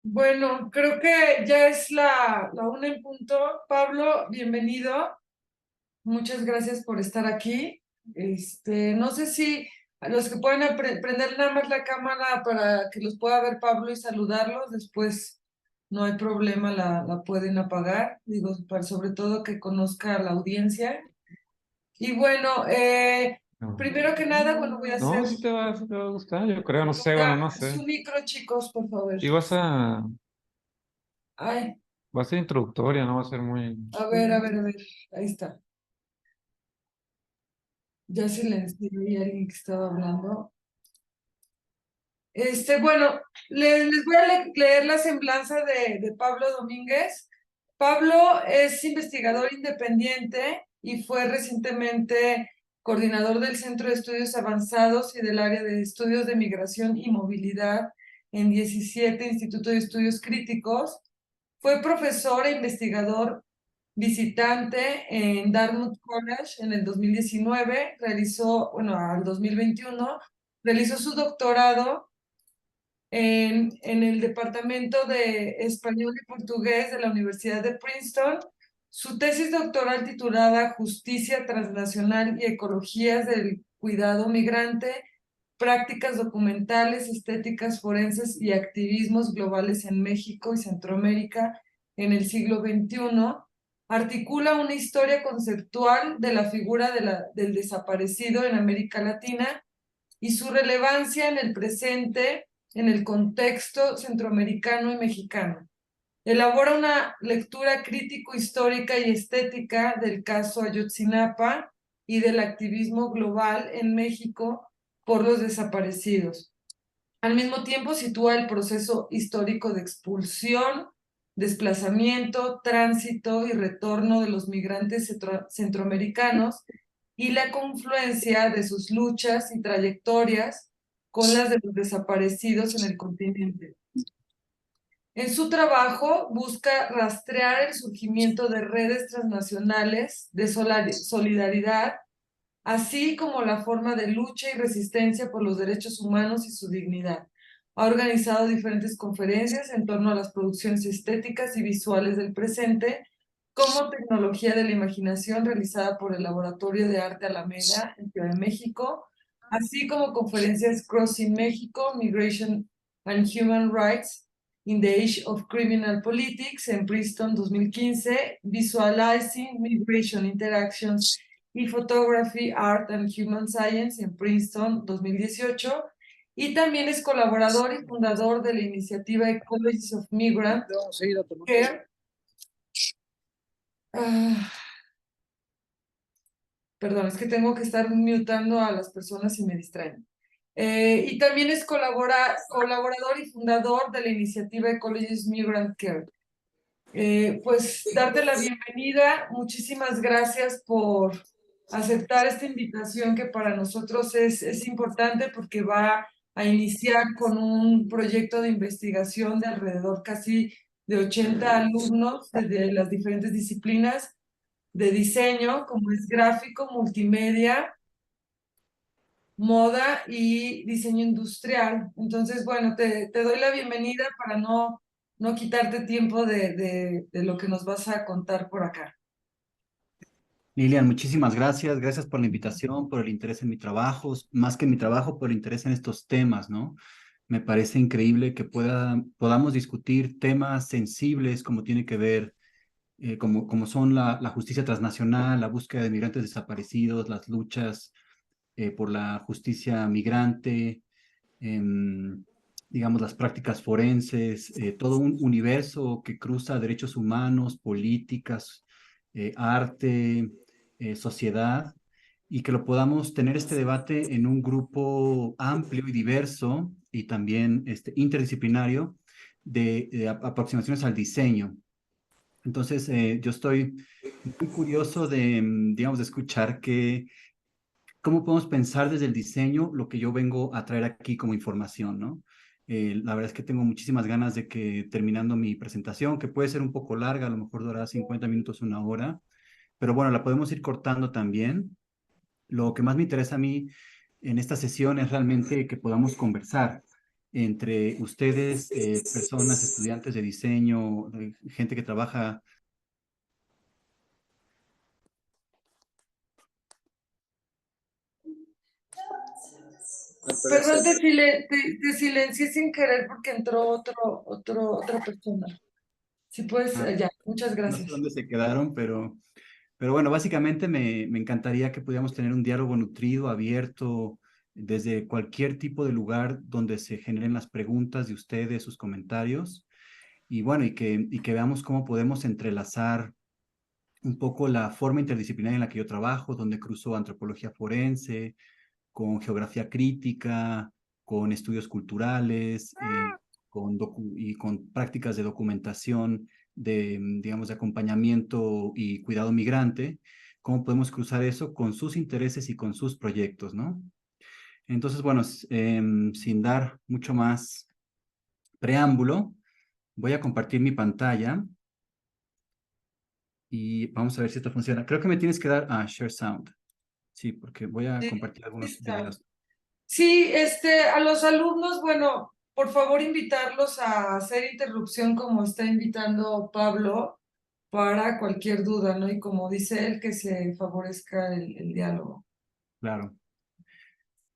Bueno, creo que ya es la una en punto. Pablo, bienvenido. Muchas gracias por estar aquí. No sé si a los que pueden prender nada más la cámara para que los pueda ver Pablo y saludarlos, después no hay problema, la pueden apagar. Digo, sobre todo que conozca a la audiencia. Y bueno, No, primero que nada, bueno, voy a hacer no, sí te va a gustar, yo creo, no sé, bueno, no su sé. micro, chicos, por favor. Y Ay, va a ser introductoria, no va a ser muy... a ver, ahí está. Ya silencié a alguien que estaba hablando. Bueno, les voy a leer la semblanza de Pablo Domínguez. Pablo es investigador independiente y fue recientemente coordinador del Centro de Estudios Avanzados y del área de estudios de migración y movilidad en 17 Instituto de Estudios Críticos. Fue profesor e investigador visitante en Dartmouth College en el 2019, al 2021, realizó su doctorado en el Departamento de Español y Portugués de la Universidad de Princeton. Su tesis doctoral titulada Justicia Transnacional y Ecologías del Cuidado Migrante, Prácticas Documentales, Estéticas Forenses y Activismos Globales en México y Centroamérica en el siglo XXI, articula una historia conceptual de la figura del desaparecido en América Latina y su relevancia en el presente, en el contexto centroamericano y mexicano. Elabora una lectura crítico-histórica y estética del caso Ayotzinapa y del activismo global en México por los desaparecidos. Al mismo tiempo sitúa el proceso histórico de expulsión, desplazamiento, tránsito y retorno de los migrantes centroamericanos y la confluencia de sus luchas y trayectorias con las de los desaparecidos en el continente. En su trabajo busca rastrear el surgimiento de redes transnacionales de solidaridad, así como la forma de lucha y resistencia por los derechos humanos y su dignidad. Ha organizado diferentes conferencias en torno a las producciones estéticas y visuales del presente, como Tecnología de la Imaginación, realizada por el Laboratorio de Arte Alameda en Ciudad de México, así como conferencias Crossing México, Migration and Human Rights in the Age of Criminal Politics en Princeton 2015, Visualizing Migration Interactions y Photography, Art and Human Science en Princeton 2018, y también es colaborador y fundador de la iniciativa Ecologies of Migrant Care. Ah, perdón, es que tengo que estar mutando a las personas y me distraen. Y también es colaborador y fundador de la iniciativa Ecologies Migrant Care. Pues darte la bienvenida, muchísimas gracias por aceptar esta invitación que para nosotros es importante porque va a iniciar con un proyecto de investigación de alrededor casi de 80 alumnos de las diferentes disciplinas de diseño, como es gráfico, multimedia, moda y diseño industrial. Entonces, bueno, te doy la bienvenida para no quitarte tiempo de lo que nos vas a contar por acá. Lilian, muchísimas gracias. Gracias por la invitación, por el interés en mi trabajo, más que en mi trabajo, por el interés en estos temas, ¿no? Me parece increíble que podamos discutir temas sensibles como tiene que ver, como son la justicia transnacional, la búsqueda de migrantes desaparecidos, las luchas por la justicia migrante, em, digamos, las prácticas forenses, todo un universo que cruza derechos humanos, políticas, arte, sociedad, y que lo podamos tener este debate en un grupo amplio y diverso y también interdisciplinario de aproximaciones al diseño. Entonces, yo estoy muy curioso digamos, de escuchar cómo podemos pensar desde el diseño lo que yo vengo a traer aquí como información, ¿no? La verdad es que tengo muchísimas ganas de que terminando mi presentación, que puede ser un poco larga, a lo mejor durará 50 minutos, una hora, pero bueno, la podemos ir cortando también. Lo que más me interesa a mí en esta sesión es realmente que podamos conversar. entre ustedes, personas, estudiantes de diseño, gente que trabaja. Perdón, te silencié sin querer porque entró otra persona. Si puedes, Ah, ya, muchas no sé gracias. dónde se quedaron, pero bueno, básicamente me encantaría que pudiéramos tener un diálogo nutrido, abierto, desde cualquier tipo de lugar donde se generen las preguntas de ustedes, sus comentarios, y bueno, y que veamos cómo podemos entrelazar un poco la forma interdisciplinaria en la que yo trabajo, donde cruzo antropología forense, con geografía crítica, con estudios culturales, y con prácticas de documentación, digamos, de acompañamiento y cuidado migrante, cómo podemos cruzar eso con sus intereses y con sus proyectos, ¿no? Entonces, bueno, sin dar mucho más preámbulo, voy a compartir mi pantalla y vamos a ver si esto funciona. Creo que me tienes que dar a Share Sound. Sí, porque voy a Sí, compartir sí algunos está. videos. Sí, a los alumnos, bueno, por favor invitarlos a hacer interrupción como está invitando Pablo para cualquier duda, ¿no? Y como dice él, que se favorezca el diálogo. Claro.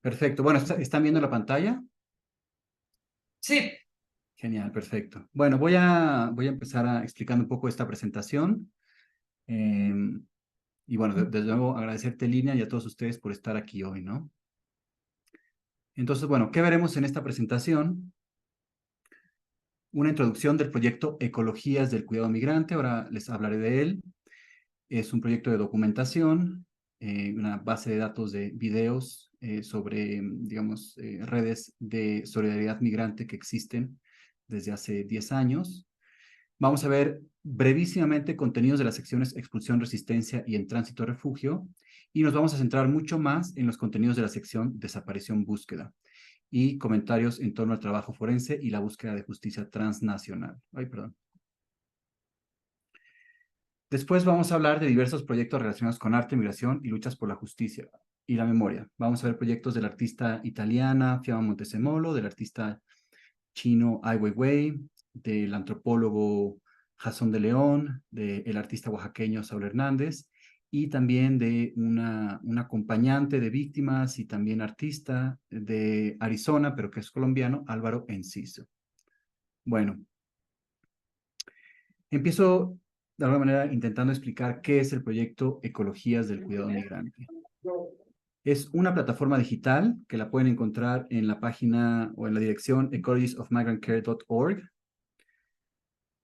Perfecto. Bueno, ¿están viendo la pantalla? Sí, Genial, perfecto. Bueno, voy a empezar explicando un poco esta presentación. Y bueno, desde luego agradecerte, Línea, y a todos ustedes por estar aquí hoy, ¿no? Entonces, bueno, ¿qué veremos en esta presentación? Una introducción del proyecto Ecologías del Cuidado Migrante. Ahora les hablaré de él. Es un proyecto de documentación, una base de datos de videos sobre, digamos, redes de solidaridad migrante que existen desde hace 10 años. Vamos a ver brevísimamente contenidos de las secciones expulsión, resistencia y en tránsito refugio, y nos vamos a centrar mucho más en los contenidos de la sección desaparición, búsqueda, y comentarios en torno al trabajo forense y la búsqueda de justicia transnacional. Ay, perdón. Después vamos a hablar de diversos proyectos relacionados con arte, migración y luchas por la justicia y la memoria. Vamos a ver proyectos de la artista italiana Fiamma Montesemolo, del artista chino Ai Weiwei, del antropólogo Jasón de León, del artista oaxaqueño Saúl Hernández, y también de una acompañante de víctimas y también artista de Arizona, pero que es colombiano, Álvaro Enciso. Bueno, empiezo de alguna manera intentando explicar qué es el proyecto Ecologías del Cuidado Migrante. Es una plataforma digital que la pueden encontrar en la página o en la dirección ecologiesofmigrantcare.org.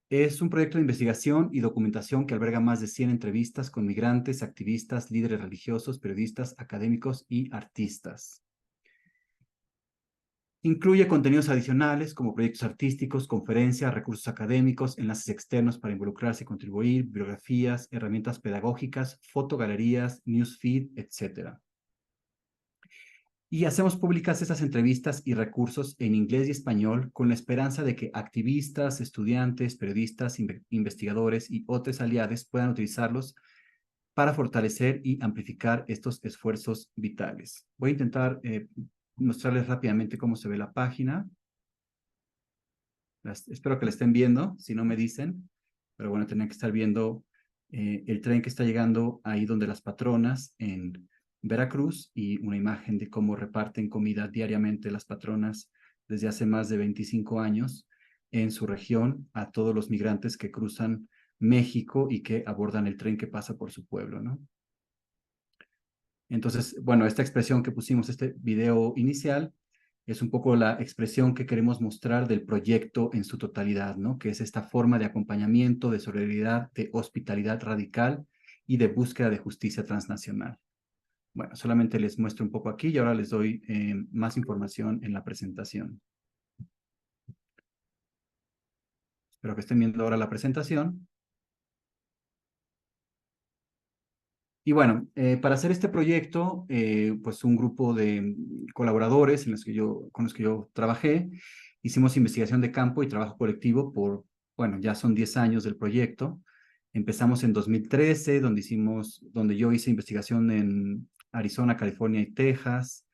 Es un proyecto de investigación y documentación que alberga más de 100 entrevistas con migrantes, activistas, líderes religiosos, periodistas, académicos y artistas. Incluye contenidos adicionales como proyectos artísticos, conferencias, recursos académicos, enlaces externos para involucrarse y contribuir, bibliografías, herramientas pedagógicas, fotogalerías, newsfeed, etc. Y hacemos públicas estas entrevistas y recursos en inglés y español con la esperanza de que activistas, estudiantes, periodistas, investigadores y otros aliados puedan utilizarlos para fortalecer y amplificar estos esfuerzos vitales. Voy a intentar mostrarles rápidamente cómo se ve la página. Espero que la estén viendo, si no me dicen, pero bueno, tienen que estar viendo el tren que está llegando ahí donde las patronas en Veracruz y una imagen de cómo reparten comida diariamente las patronas desde hace más de 25 años en su región a todos los migrantes que cruzan México y que abordan el tren que pasa por su pueblo, ¿no? Entonces, bueno, esta expresión que pusimos, este video inicial, es un poco la expresión que queremos mostrar del proyecto en su totalidad, ¿no? Que es esta forma de acompañamiento, de solidaridad, de hospitalidad radical y de búsqueda de justicia transnacional. Bueno, solamente les muestro un poco aquí y ahora les doy más información en la presentación. Espero que estén viendo ahora la presentación. Y bueno, para hacer este proyecto, pues un grupo de colaboradores con los que yo trabajé, hicimos investigación de campo y trabajo colectivo por, bueno, ya son 10 años del proyecto. Empezamos en 2013, donde yo hice investigación en Arizona, California y Texas,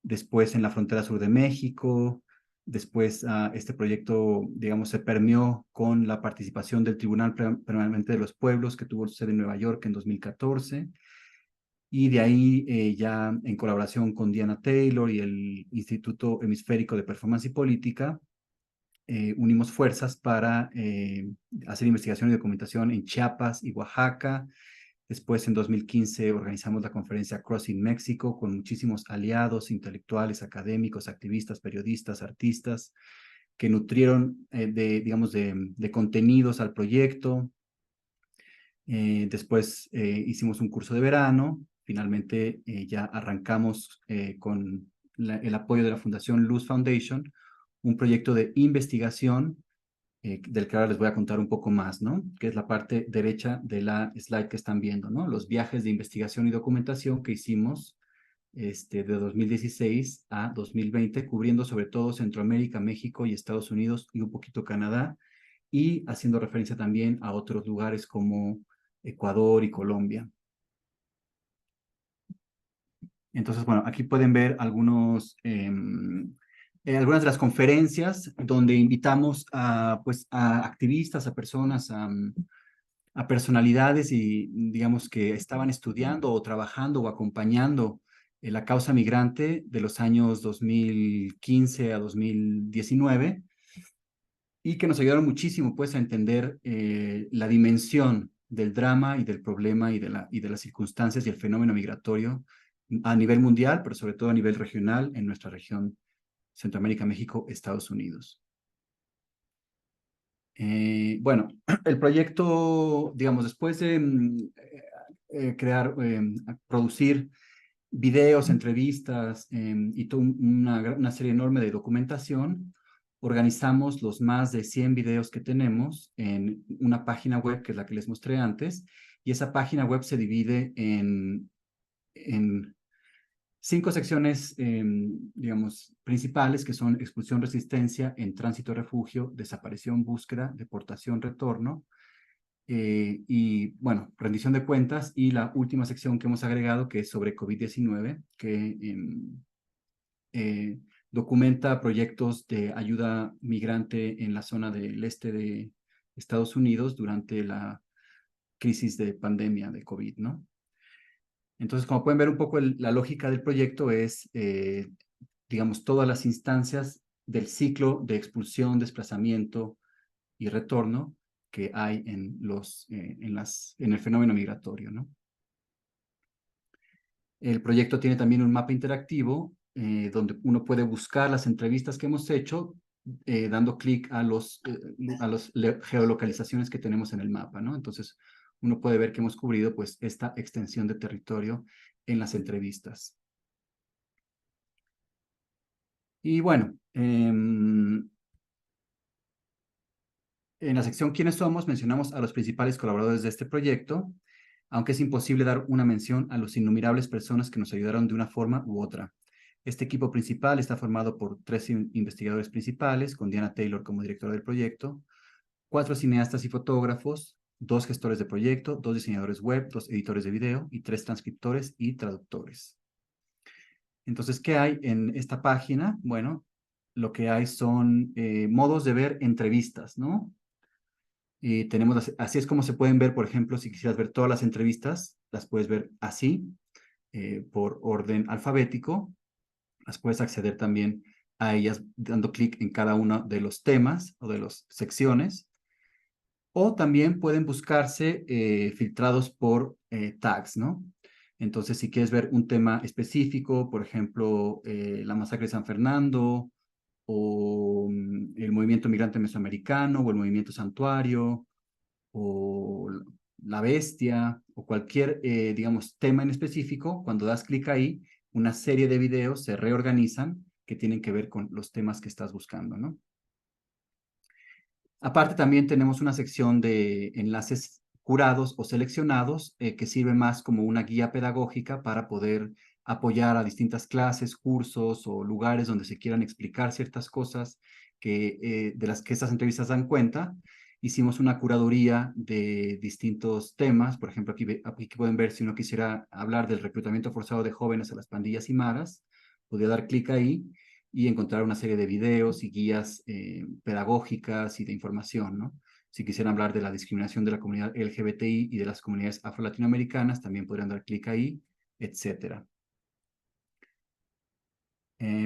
después en la frontera sur de México, Después, este proyecto, digamos, se permeó con la participación del Tribunal Permanente de los Pueblos, que tuvo sede en Nueva York en 2014. Y de ahí, ya en colaboración con Diana Taylor y el Instituto Hemisférico de Performance y Política, unimos fuerzas para hacer investigación y documentación en Chiapas y Oaxaca. Después, en 2015, organizamos la conferencia Crossing México con muchísimos aliados, intelectuales, académicos, activistas, periodistas, artistas, que nutrieron digamos, de contenidos al proyecto. Después hicimos un curso de verano. Finalmente ya arrancamos con el apoyo de la Fundación Luz Foundation, un proyecto de investigación del que ahora les voy a contar un poco más, ¿no? Que es la parte derecha de la slide que están viendo, ¿no? Los viajes de investigación y documentación que hicimos de 2016 a 2020, cubriendo sobre todo Centroamérica, México y Estados Unidos y un poquito Canadá, y haciendo referencia también a otros lugares como Ecuador y Colombia. Entonces, bueno, aquí pueden ver algunas de las conferencias donde invitamos pues, a activistas, a personas, a personalidades y digamos que estaban estudiando o trabajando o acompañando la causa migrante de los años 2015 a 2019 y que nos ayudaron muchísimo pues a entender la dimensión del drama y del problema y de las circunstancias y el fenómeno migratorio a nivel mundial, pero sobre todo a nivel regional en nuestra región Centroamérica, México, Estados Unidos. Bueno, el proyecto, digamos, después de producir videos, entrevistas y toda una serie enorme de documentación, organizamos los más de 100 videos que tenemos en una página web que es la que les mostré antes, y esa página web se divide en 5 secciones, digamos, principales, que son expulsión, resistencia, en tránsito, refugio, desaparición, búsqueda, deportación, retorno, y, bueno, rendición de cuentas, y la última sección que hemos agregado, que es sobre COVID-19, que documenta proyectos de ayuda migrante en la zona del este de Estados Unidos durante la crisis de pandemia de COVID, ¿no? Entonces, como pueden ver un poco la lógica del proyecto es, digamos, todas las instancias del ciclo de expulsión, desplazamiento y retorno que hay en el fenómeno migratorio, ¿no? El proyecto tiene también un mapa interactivo donde uno puede buscar las entrevistas que hemos hecho dando clic a las geolocalizaciones que tenemos en el mapa, ¿no? Entonces, uno puede ver que hemos cubrido pues esta extensión de territorio en las entrevistas. Y bueno, en la sección ¿Quiénes somos? Mencionamos a los principales colaboradores de este proyecto, aunque es imposible dar una mención a los innumerables personas que nos ayudaron de una forma u otra. Este equipo principal está formado por 3 investigadores principales, con Diana Taylor como directora del proyecto, 4 cineastas y fotógrafos, 2 gestores de proyecto, 2 diseñadores web, 2 editores de video y 3 transcriptores y traductores. Entonces, ¿qué hay en esta página? Bueno, lo que hay son modos de ver entrevistas, ¿no? Y tenemos, así es como se pueden ver, por ejemplo, si quisieras ver todas las entrevistas, las puedes ver así, por orden alfabético. Las puedes acceder también a ellas dando clic en cada uno de los temas o de las secciones. O también pueden buscarse filtrados por tags, ¿no? Entonces, si quieres ver un tema específico, por ejemplo, la masacre de San Fernando, o el movimiento migrante mesoamericano, o el movimiento santuario, o la bestia, o cualquier, digamos, tema en específico, cuando das clic ahí, una serie de videos se reorganizan que tienen que ver con los temas que estás buscando, ¿no? Aparte, también tenemos una sección de enlaces curados o seleccionados que sirve más como una guía pedagógica para poder apoyar a distintas clases, cursos o lugares donde se quieran explicar ciertas cosas de las que estas entrevistas dan cuenta. Hicimos una curaduría de distintos temas. Por ejemplo, aquí pueden ver si uno quisiera hablar del reclutamiento forzado de jóvenes a las pandillas y maras, podría dar clic ahí y encontrar una serie de videos y guías pedagógicas y de información, ¿no? Si quisieran hablar de la discriminación de la comunidad LGBTI y de las comunidades afro-latinoamericanas, también podrían dar clic ahí, etcétera.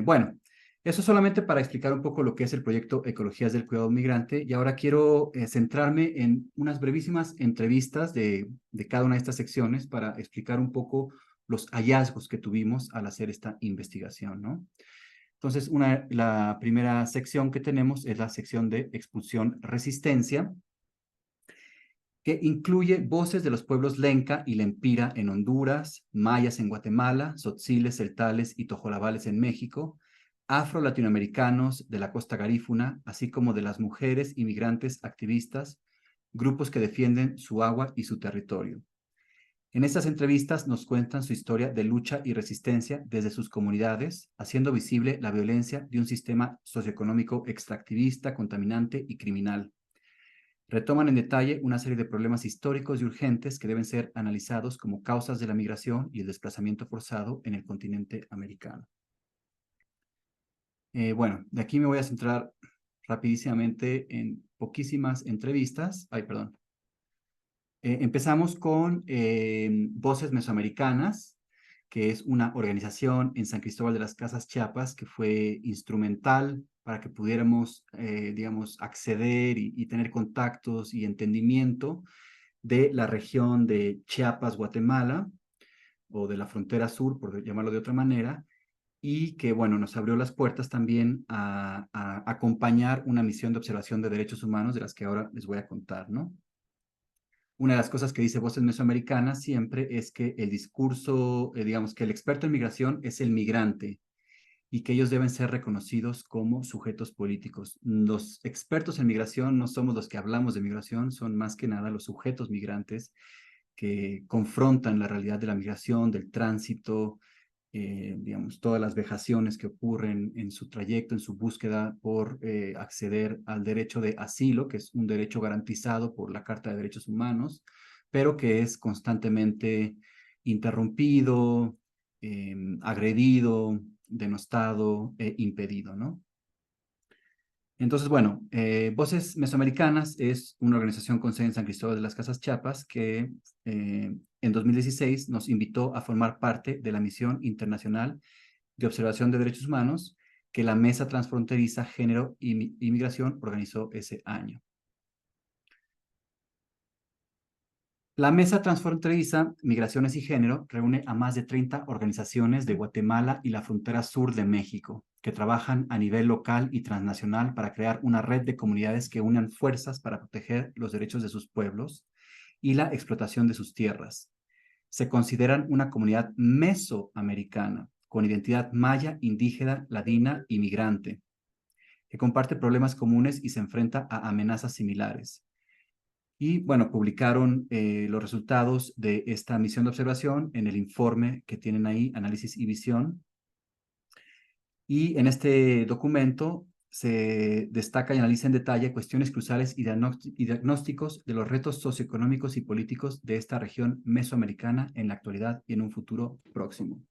Bueno, eso solamente para explicar un poco lo que es el proyecto Ecologías del Cuidado Migrante, y ahora quiero centrarme en unas brevísimas entrevistas de cada una de estas secciones para explicar un poco los hallazgos que tuvimos al hacer esta investigación, ¿no? Entonces, la primera sección que tenemos es la sección de expulsión resistencia, que incluye voces de los pueblos Lenca y Lempira en Honduras, mayas en Guatemala, tzotziles, celtales y tojolabales en México, afro-latinoamericanos de la costa garífuna, así como de las mujeres inmigrantes activistas, grupos que defienden su agua y su territorio. En estas entrevistas nos cuentan su historia de lucha y resistencia desde sus comunidades, haciendo visible la violencia de un sistema socioeconómico extractivista, contaminante y criminal. Retoman en detalle una serie de problemas históricos y urgentes que deben ser analizados como causas de la migración y el desplazamiento forzado en el continente americano. Bueno, de aquí me voy a centrar rapidísimamente en poquísimas entrevistas. Ay, perdón. Empezamos con Voces Mesoamericanas, que es una organización en San Cristóbal de las Casas, Chiapas, que fue instrumental para que pudiéramos, digamos, acceder y tener contactos y entendimiento de la región de Chiapas, Guatemala, o de la frontera sur, por llamarlo de otra manera, y que, bueno, nos abrió las puertas también a acompañar una misión de observación de derechos humanos, de las que ahora les voy a contar, ¿no? Una de las cosas que dice Voces Mesoamericanas siempre es que el discurso, digamos, que el experto en migración es el migrante y que ellos deben ser reconocidos como sujetos políticos. Los expertos en migración no somos los que hablamos de migración, son más que nada los sujetos migrantes que confrontan la realidad de la migración, del tránsito, digamos, todas las vejaciones que ocurren en su trayecto, en su búsqueda por acceder al derecho de asilo, que es un derecho garantizado por la Carta de Derechos Humanos, pero que es constantemente interrumpido, agredido, denostado e impedido, ¿no? Entonces, bueno, Voces Mesoamericanas es una organización con sede en San Cristóbal de las Casas, Chiapas, que en 2016 nos invitó a formar parte de la misión internacional de observación de derechos humanos que la Mesa Transfronteriza Género y Migración organizó ese año. La Mesa Transfronteriza Migraciones y Género reúne a más de 30 organizaciones de Guatemala y la frontera sur de México, que trabajan a nivel local y transnacional para crear una red de comunidades que unan fuerzas para proteger los derechos de sus pueblos y la explotación de sus tierras. Se consideran una comunidad mesoamericana, con identidad maya, indígena, ladina y migrante, que comparte problemas comunes y se enfrenta a amenazas similares. Y bueno, publicaron los resultados de esta misión de observación en el informe que tienen ahí, Análisis y Visión. Y en este documento se destaca y analiza en detalle cuestiones cruciales y diagnósticos de los retos socioeconómicos y políticos de esta región mesoamericana en la actualidad y en un futuro próximo.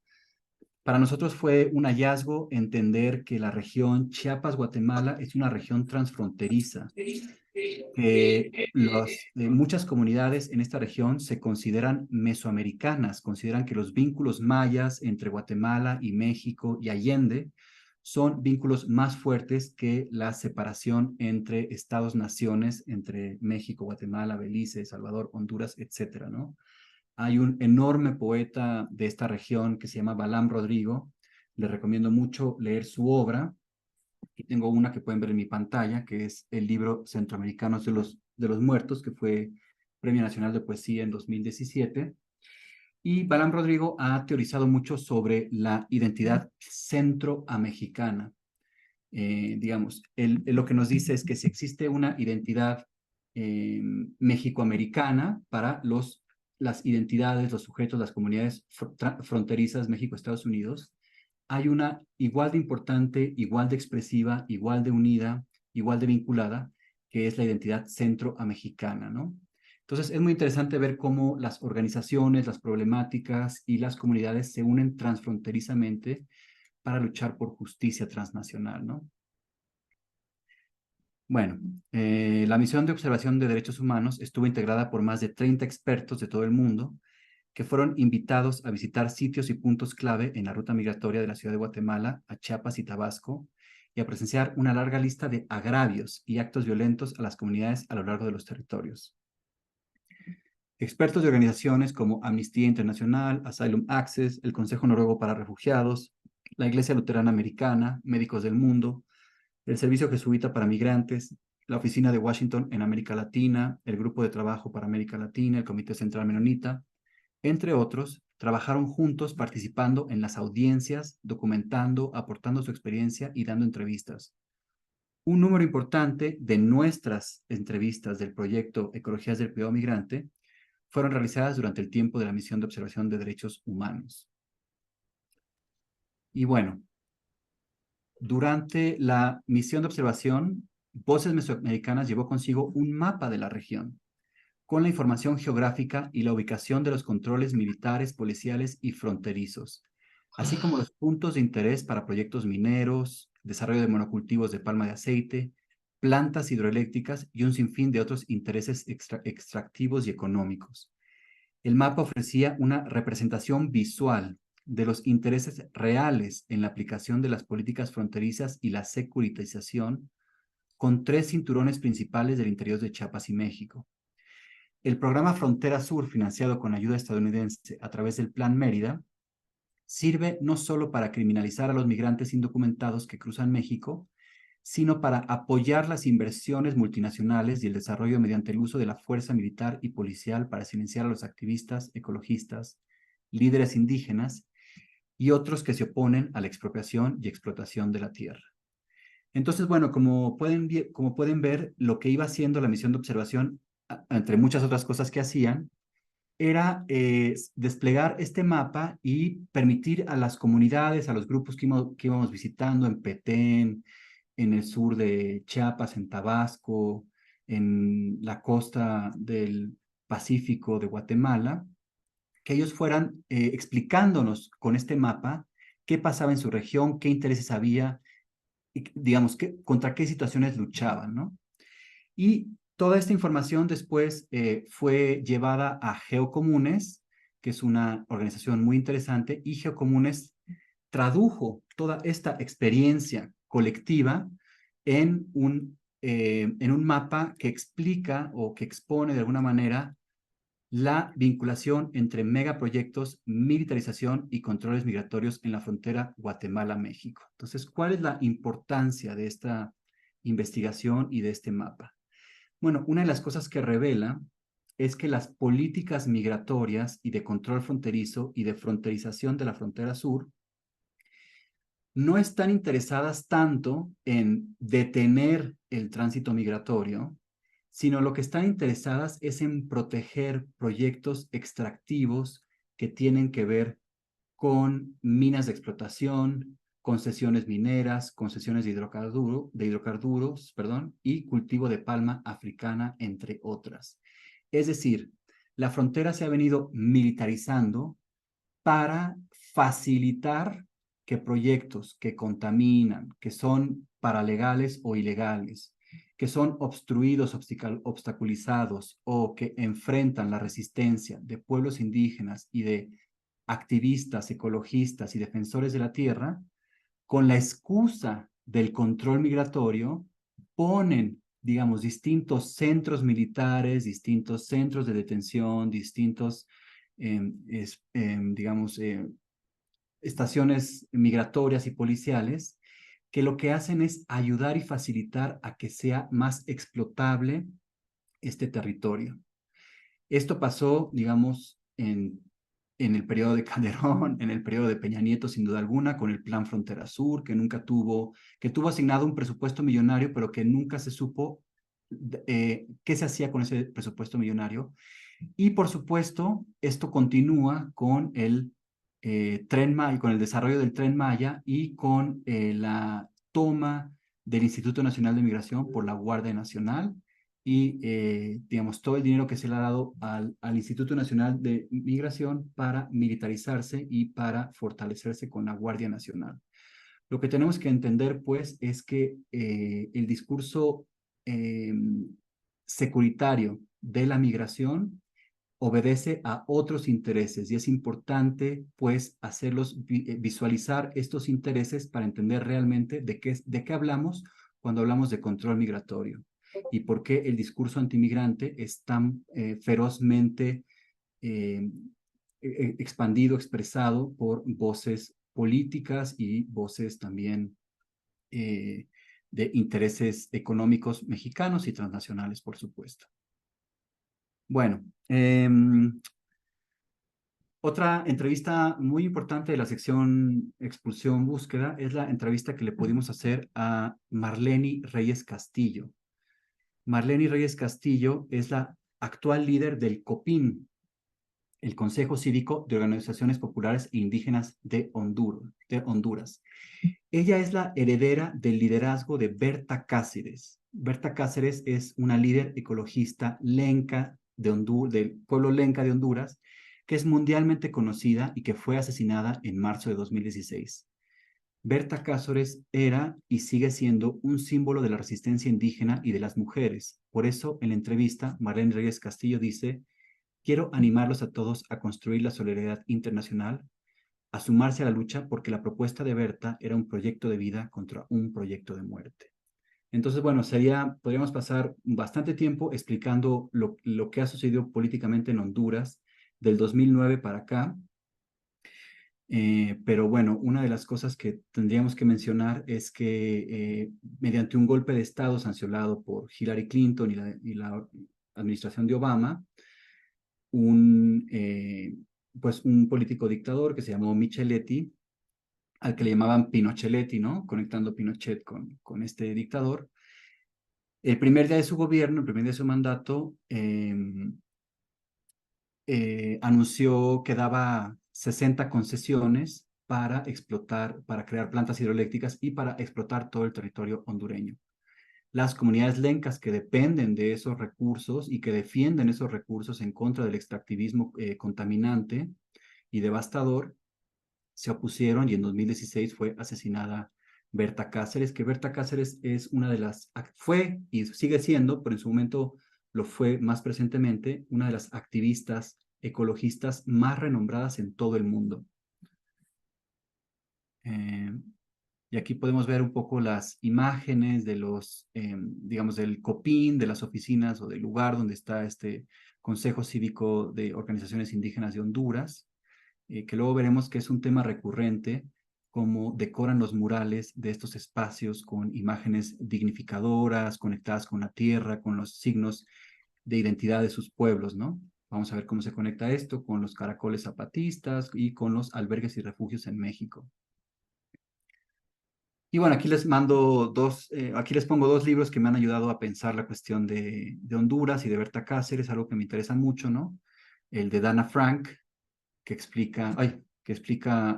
Para nosotros fue un hallazgo entender que la región Chiapas-Guatemala es una región transfronteriza, que muchas comunidades en esta región se consideran mesoamericanas, consideran que los vínculos mayas entre Guatemala y México y Allende son vínculos más fuertes que la separación entre estados-naciones, entre México, Guatemala, Belice, Salvador, Honduras, etcétera, ¿no? Hay un enorme poeta de esta región que se llama Balam Rodrigo. Les recomiendo mucho leer su obra. Y tengo una que pueden ver en mi pantalla, que es el libro Centroamericanos de los Muertos, que fue Premio Nacional de Poesía en 2017. Y Balam Rodrigo ha teorizado mucho sobre la identidad centroamericana. Digamos, lo que nos dice es que si existe una identidad mexicoamericana para las identidades, los sujetos, las comunidades fronterizas México-Estados Unidos, hay una igual de importante, igual de expresiva, igual de unida, igual de vinculada, que es la identidad centroamericana, ¿no? Entonces, es muy interesante ver cómo las organizaciones, las problemáticas y las comunidades se unen transfronterizamente para luchar por justicia transnacional, ¿no? Bueno, la misión de observación de derechos humanos estuvo integrada por más de 30 expertos de todo el mundo que fueron invitados a visitar sitios y puntos clave en la ruta migratoria de la ciudad de Guatemala a Chiapas y Tabasco y a presenciar una larga lista de agravios y actos violentos a las comunidades a lo largo de los territorios. Expertos de organizaciones como Amnistía Internacional, Asylum Access, el Consejo Noruego para Refugiados, la Iglesia Luterana Americana, Médicos del Mundo, el Servicio Jesuita para Migrantes, la Oficina de Washington en América Latina, el Grupo de Trabajo para América Latina, el Comité Central Menonita, entre otros, trabajaron juntos participando en las audiencias, documentando, aportando su experiencia y dando entrevistas. Un número importante de nuestras entrevistas del proyecto Ecologías del Cuidado Migrante fueron realizadas durante el tiempo de la misión de observación de derechos humanos. Y bueno, durante la misión de observación, Voces Mesoamericanas llevó consigo un mapa de la región, con la información geográfica y la ubicación de los controles militares, policiales y fronterizos, así como los puntos de interés para proyectos mineros, desarrollo de monocultivos de palma de aceite, plantas hidroeléctricas y un sinfín de otros intereses extractivos y económicos. El mapa ofrecía una representación visual de los intereses reales en la aplicación de las políticas fronterizas y la securitización, con 3 cinturones principales del interior de Chiapas y México. El programa Frontera Sur, financiado con ayuda estadounidense a través del Plan Mérida, sirve no solo para criminalizar a los migrantes indocumentados que cruzan México, sino para apoyar las inversiones multinacionales y el desarrollo mediante el uso de la fuerza militar y policial para silenciar a los activistas, ecologistas, líderes indígenas y otros que se oponen a la expropiación y explotación de la tierra. Entonces, bueno, como pueden ver, lo que iba haciendo la misión de observación, entre muchas otras cosas que hacían, era desplegar este mapa y permitir a las comunidades, a los grupos que íbamos visitando en Petén, en el sur de Chiapas, en Tabasco, en la costa del Pacífico de Guatemala, que ellos fueran explicándonos con este mapa qué pasaba en su región, qué intereses había, y, digamos, contra qué situaciones luchaban, ¿no? Y toda esta información después fue llevada a Geocomunes, que es una organización muy interesante, y Geocomunes tradujo toda esta experiencia colectiva en un mapa que explica o que expone de alguna manera la vinculación entre megaproyectos, militarización y controles migratorios en la frontera Guatemala-México. Entonces, ¿cuál es la importancia de esta investigación y de este mapa? Bueno, una de las cosas que revela es que las políticas migratorias y de control fronterizo y de fronterización de la frontera sur no están interesadas tanto en detener el tránsito migratorio, sino lo que están interesadas es en proteger proyectos extractivos que tienen que ver con minas de explotación, concesiones mineras, concesiones de hidrocarburos, y cultivo de palma africana, entre otras. Es decir, la frontera se ha venido militarizando para facilitar que proyectos que contaminan, que son paralegales o ilegales, que son obstruidos, obstaculizados o que enfrentan la resistencia de pueblos indígenas y de activistas, ecologistas y defensores de la tierra, con la excusa del control migratorio, ponen, digamos, distintos centros militares, distintos centros de detención, distintos, digamos, estaciones migratorias y policiales, que lo que hacen es ayudar y facilitar a que sea más explotable este territorio. Esto pasó, digamos, en el periodo de Calderón, en el periodo de Peña Nieto, sin duda alguna, con el Plan Frontera Sur, que tuvo asignado un presupuesto millonario, pero que nunca se supo qué se hacía con ese presupuesto millonario. Y por supuesto, esto continúa con el Tren Maya, con el desarrollo del Tren Maya y con la toma del Instituto Nacional de Migración por la Guardia Nacional y, digamos, todo el dinero que se le ha dado al Instituto Nacional de Migración para militarizarse y para fortalecerse con la Guardia Nacional. Lo que tenemos que entender, pues, es que el discurso securitario de la migración obedece a otros intereses y es importante, pues, visualizar estos intereses para entender realmente de qué hablamos cuando hablamos de control migratorio y por qué el discurso antimigrante es tan ferozmente eh, expandido, expresado por voces políticas y voces también de intereses económicos mexicanos y transnacionales, por supuesto. Bueno, otra entrevista muy importante de la sección Expulsión Búsqueda es la entrevista que le pudimos hacer a Marleny Reyes Castillo. Marleny Reyes Castillo es la actual líder del COPIN, el Consejo Cívico de Organizaciones Populares e Indígenas de Honduras. Ella es la heredera del liderazgo de Berta Cáceres. Berta Cáceres es una líder ecologista lenca del pueblo lenca de Honduras, que es mundialmente conocida y que fue asesinada en marzo de 2016. Berta Cáceres era y sigue siendo un símbolo de la resistencia indígena y de las mujeres. Por eso, en la entrevista, Marleny Reyes Castillo dice: quiero animarlos a todos a construir la solidaridad internacional, a sumarse a la lucha, porque la propuesta de Berta era un proyecto de vida contra un proyecto de muerte. Entonces, bueno, podríamos pasar bastante tiempo explicando lo que ha sucedido políticamente en Honduras del 2009 para acá. Pero bueno, una de las cosas que tendríamos que mencionar es que mediante un golpe de Estado sancionado por Hillary Clinton y la administración de Obama, pues un político dictador que se llamó Micheletti, al que le llamaban Pinocheletti, ¿no? Conectando Pinochet con este dictador. El primer día de su gobierno, el primer día de su mandato, anunció que daba 60 concesiones para crear plantas hidroeléctricas y para explotar todo el territorio hondureño. Las comunidades lencas que dependen de esos recursos y que defienden esos recursos en contra del extractivismo contaminante y devastador se opusieron, y en 2016 fue asesinada Berta Cáceres, que Berta Cáceres es fue y sigue siendo, pero en su momento lo fue más presentemente, una de las activistas ecologistas más renombradas en todo el mundo. Y aquí podemos ver un poco las imágenes de digamos, del COPIN, de las oficinas o del lugar donde está este Consejo Cívico de Organizaciones Indígenas de Honduras, que luego veremos que es un tema recurrente, cómo decoran los murales de estos espacios con imágenes dignificadoras, conectadas con la tierra, con los signos de identidad de sus pueblos, ¿no? Vamos a ver cómo se conecta esto con los caracoles zapatistas y con los albergues y refugios en México. Y bueno, aquí aquí les pongo dos libros que me han ayudado a pensar la cuestión de Honduras y de Berta Cáceres, algo que me interesa mucho, ¿no? El de Dana Frank, que explica,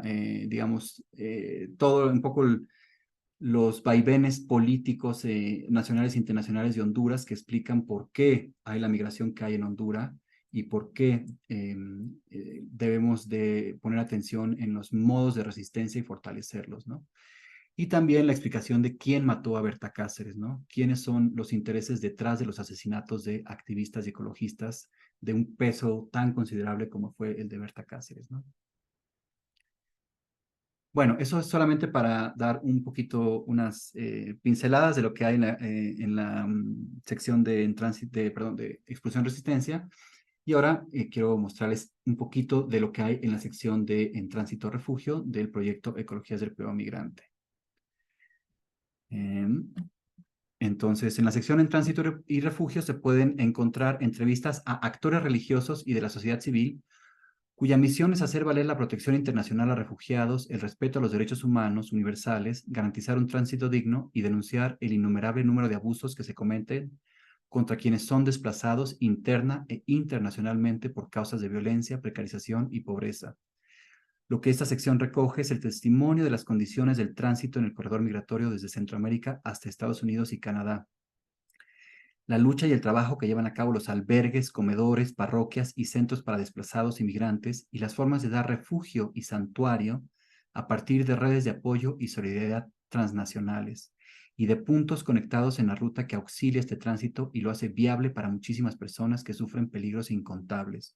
digamos, todo un poco los vaivenes políticos nacionales e internacionales de Honduras, que explican por qué hay la migración que hay en Honduras y por qué debemos de poner atención en los modos de resistencia y fortalecerlos, ¿no? Y también la explicación de quién mató a Berta Cáceres, ¿no? Quiénes son los intereses detrás de los asesinatos de activistas y ecologistas de un peso tan considerable como fue el de Berta Cáceres, ¿no? Bueno, eso es solamente para dar un poquito unas pinceladas de lo que hay en la sección de expulsión resistencia. Y ahora quiero mostrarles un poquito de lo que hay en la sección de En Tránsito Refugio del proyecto Ecologías del Pueblo Migrante. Entonces, en la sección En Tránsito y Refugio se pueden encontrar entrevistas a actores religiosos y de la sociedad civil, cuya misión es hacer valer la protección internacional a refugiados, el respeto a los derechos humanos universales, garantizar un tránsito digno y denunciar el innumerable número de abusos que se cometen contra quienes son desplazados interna e internacionalmente por causas de violencia, precarización y pobreza. Lo que esta sección recoge es el testimonio de las condiciones del tránsito en el corredor migratorio desde Centroamérica hasta Estados Unidos y Canadá. la lucha y el trabajo que llevan a cabo los albergues, comedores, parroquias y centros para desplazados y migrantes, y las formas de dar refugio y santuario a partir de redes de apoyo y solidaridad transnacionales, y de puntos conectados en la ruta que auxilia este tránsito y lo hace viable para muchísimas personas que sufren peligros incontables.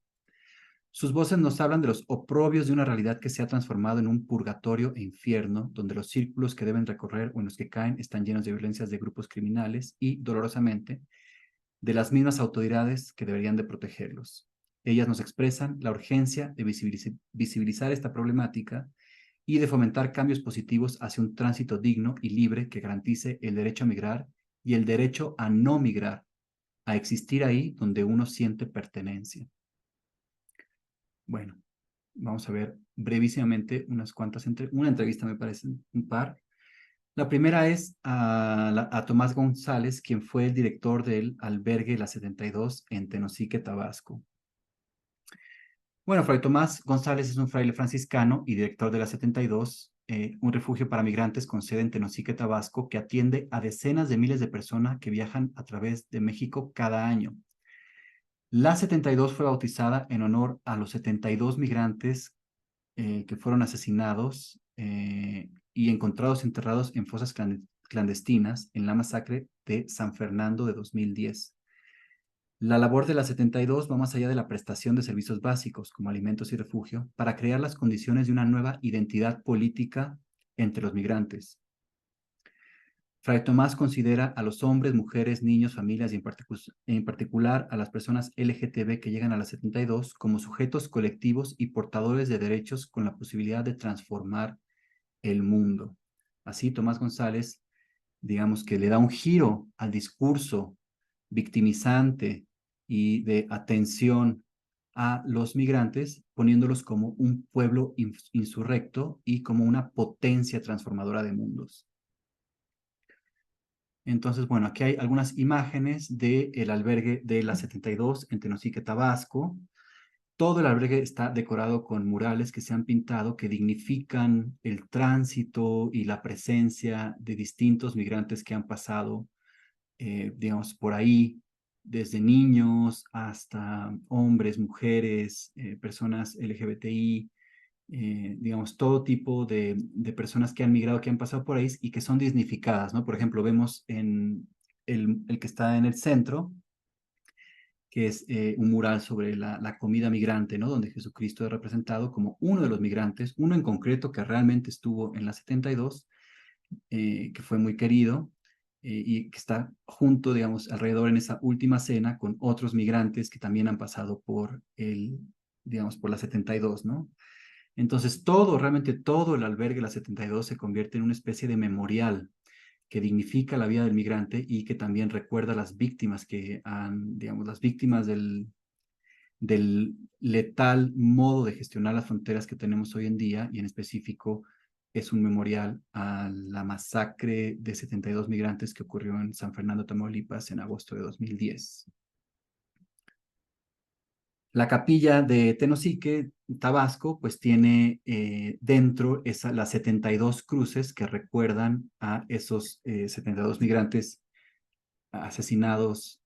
Sus voces nos hablan de los oprobios de una realidad que se ha transformado en un purgatorio e infierno, donde los círculos que deben recorrer o en los que caen están llenos de violencias de grupos criminales y, dolorosamente, de las mismas autoridades que deberían de protegerlos. Ellas nos expresan la urgencia de visibilizar esta problemática y de fomentar cambios positivos hacia un tránsito digno y libre que garantice el derecho a migrar y el derecho a no migrar, a existir ahí donde uno siente pertenencia. Bueno, vamos a ver brevísimamente una entrevista, me parece, un par. La primera es a Tomás González, quien fue el director del albergue La 72 en Tenosique, Tabasco. Bueno, Fray Tomás González es un fraile franciscano y director de La 72, un refugio para migrantes con sede en Tenosique, Tabasco, que atiende a decenas de miles de personas que viajan a través de México cada año. La 72 fue bautizada en honor a los 72 migrantes que fueron asesinados y encontrados enterrados en fosas clandestinas en la masacre de San Fernando de 2010. La labor de la 72 va más allá de la prestación de servicios básicos como alimentos y refugio para crear las condiciones de una nueva identidad política entre los migrantes. Fray Tomás considera a los hombres, mujeres, niños, familias y en particular a las personas LGTB que llegan a la 72 como sujetos colectivos y portadores de derechos con la posibilidad de transformar el mundo. Así, Tomás González, digamos que le da un giro al discurso victimizante y de atención a los migrantes, poniéndolos como un pueblo insurrecto y como una potencia transformadora de mundos. Entonces, bueno, aquí hay algunas imágenes del albergue de la 72 en Tenosique, Tabasco. Todo el albergue está decorado con murales que se han pintado que dignifican el tránsito y la presencia de distintos migrantes que han pasado, digamos, por ahí, desde niños hasta hombres, mujeres, personas LGBTI, digamos, todo tipo de personas que han migrado, que han pasado por ahí y que son dignificadas, ¿no? Por ejemplo, vemos en el que está en el centro, que es un mural sobre la comida migrante, ¿no? Donde Jesucristo es representado como uno de los migrantes, uno en concreto que realmente estuvo en la 72, que fue muy querido, y que está junto, digamos, alrededor en esa última cena con otros migrantes que también han pasado por digamos, por la 72, ¿no? Entonces realmente todo el albergue La 72 se convierte en una especie de memorial que dignifica la vida del migrante y que también recuerda a las víctimas que han, digamos, las víctimas del letal modo de gestionar las fronteras que tenemos hoy en día, y en específico es un memorial a la masacre de 72 migrantes que ocurrió en San Fernando, Tamaulipas en agosto de 2010. La capilla de Tenosique, Tabasco, pues tiene dentro las 72 cruces que recuerdan a esos 72 migrantes asesinados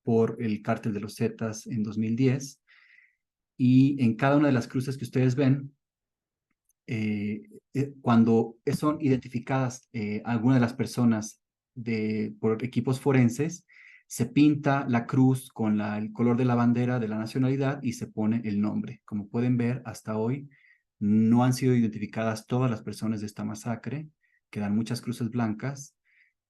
por el cártel de los Zetas en 2010. Y en cada una de las cruces que ustedes ven, cuando son identificadas algunas de las personas por equipos forenses, se pinta la cruz con el color de la bandera de la nacionalidad y se pone el nombre. Como pueden ver, hasta hoy no han sido identificadas todas las personas de esta masacre, quedan muchas cruces blancas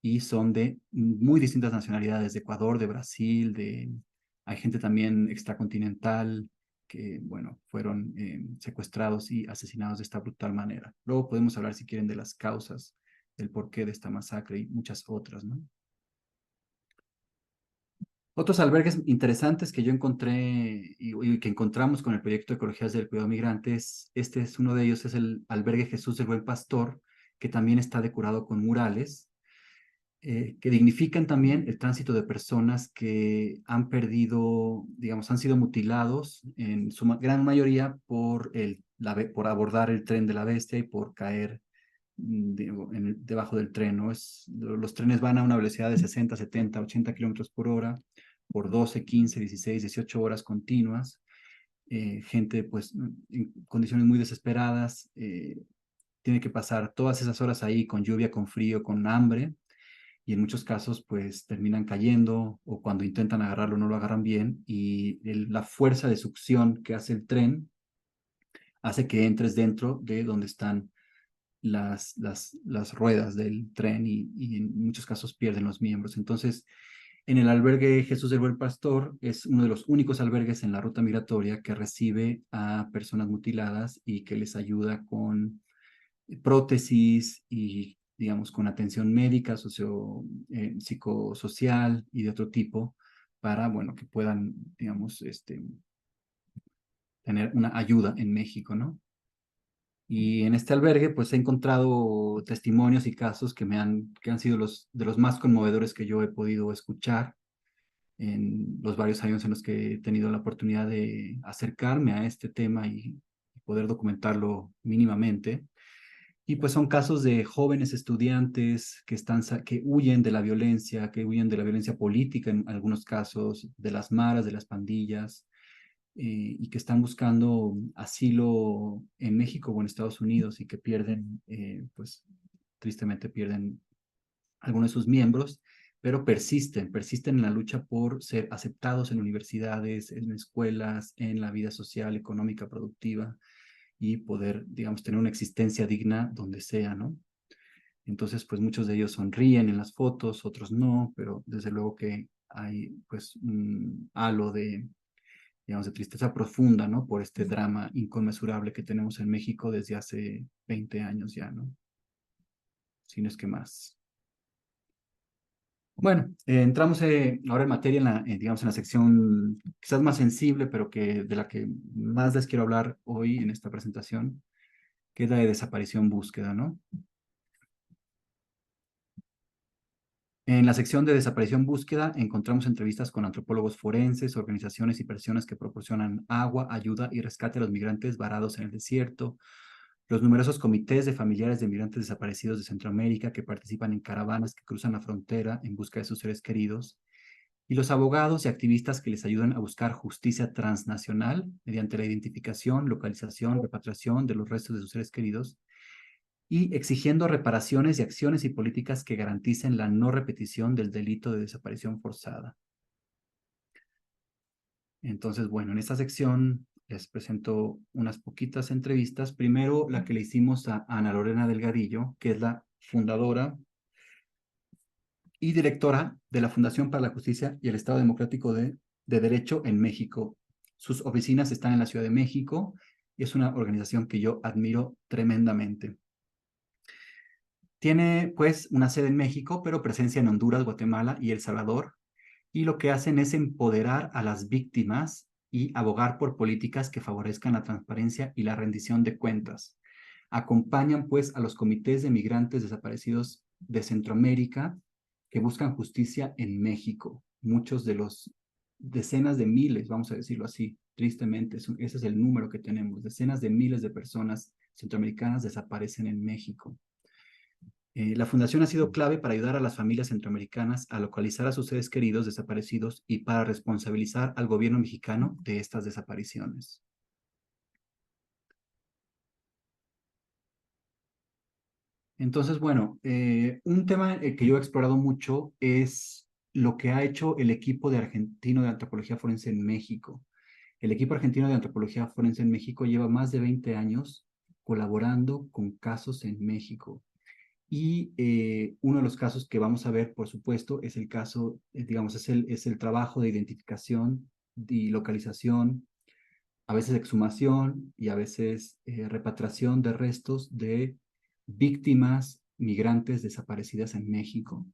y son de muy distintas nacionalidades, de Ecuador, de Brasil, hay gente también extracontinental que, bueno, fueron secuestrados y asesinados de esta brutal manera. Luego podemos hablar, si quieren, de las causas, del porqué de esta masacre y muchas otras, ¿no? Otros albergues interesantes que yo encontré y que encontramos con el proyecto de Ecologías del Cuidado Migrantes, este es uno de ellos, es el albergue Jesús del Buen Pastor, que también está decorado con murales, que dignifican también el tránsito de personas que han perdido, digamos, han sido mutilados en su gran mayoría por abordar el tren de la bestia y por caer debajo del tren, ¿no? Los trenes van a una velocidad de 60, 70, 80 kilómetros por hora, por 12, 15, 16, 18 horas continuas. Gente, pues, en condiciones muy desesperadas, tiene que pasar todas esas horas ahí con lluvia, con frío, con hambre, y en muchos casos, pues, terminan cayendo, o cuando intentan agarrarlo no lo agarran bien, y la fuerza de succión que hace el tren hace que entres dentro de donde están las ruedas del tren y en muchos casos pierden los miembros. Entonces, en el albergue Jesús del Buen Pastor es uno de los únicos albergues en la ruta migratoria que recibe a personas mutiladas y que les ayuda con prótesis y, digamos, con atención médica, psicosocial y de otro tipo para, bueno, que puedan, digamos, tener una ayuda en México, ¿no? Y en este albergue, pues he encontrado testimonios y casos que que han sido de los más conmovedores que yo he podido escuchar en los varios años en los que he tenido la oportunidad de acercarme a este tema y poder documentarlo mínimamente. Y pues son casos de jóvenes estudiantes que huyen de la violencia, que huyen de la violencia política en algunos casos, de las maras, de las pandillas, y que están buscando asilo en México o en Estados Unidos y que pierden, pues tristemente pierden algunos de sus miembros, pero persisten en la lucha por ser aceptados en universidades, en escuelas, en la vida social, económica, productiva y poder, digamos, tener una existencia digna donde sea, ¿no? Entonces, pues muchos de ellos sonríen en las fotos, otros no, pero desde luego que hay pues un halo digamos, de tristeza profunda, ¿no? Por este drama inconmensurable que tenemos en México desde hace 20 años ya, ¿no? Si no es que más. Bueno, entramos ahora en materia, digamos, en la sección quizás más sensible, pero de la que más les quiero hablar hoy en esta presentación, que es la de desaparición búsqueda, ¿no? En la sección de desaparición búsqueda encontramos entrevistas con antropólogos forenses, organizaciones y personas que proporcionan agua, ayuda y rescate a los migrantes varados en el desierto, los numerosos comités de familiares de migrantes desaparecidos de Centroamérica que participan en caravanas que cruzan la frontera en busca de sus seres queridos, y los abogados y activistas que les ayudan a buscar justicia transnacional mediante la identificación, localización, repatriación de los restos de sus seres queridos y exigiendo reparaciones y acciones y políticas que garanticen la no repetición del delito de desaparición forzada. Entonces, bueno, en esta sección les presento unas poquitas entrevistas. Primero, la que le hicimos a Ana Lorena Delgadillo, que es la fundadora y directora de la Fundación para la Justicia y el Estado Democrático de Derecho en México. Sus oficinas están en la Ciudad de México y es una organización que yo admiro tremendamente. Tiene, pues, una sede en México, pero presencia en Honduras, Guatemala y El Salvador, y lo que hacen es empoderar a las víctimas y abogar por políticas que favorezcan la transparencia y la rendición de cuentas. Acompañan, pues, a los comités de migrantes desaparecidos de Centroamérica que buscan justicia en México. Muchos de los decenas de miles, vamos a decirlo así, tristemente, ese es el número que tenemos, decenas de miles de personas centroamericanas desaparecen en México. La fundación ha sido clave para ayudar a las familias centroamericanas a localizar a sus seres queridos desaparecidos y para responsabilizar al gobierno mexicano de estas desapariciones. Entonces, bueno, un tema que yo he explorado mucho es lo que ha hecho el equipo de argentino de antropología forense en México. El equipo argentino de antropología forense en México lleva más de 20 años colaborando con casos en México. Y uno de los casos que vamos a ver, por supuesto, es el caso, digamos, es el trabajo de identificación y localización, a veces exhumación y a veces repatriación de restos de víctimas migrantes desaparecidas en México.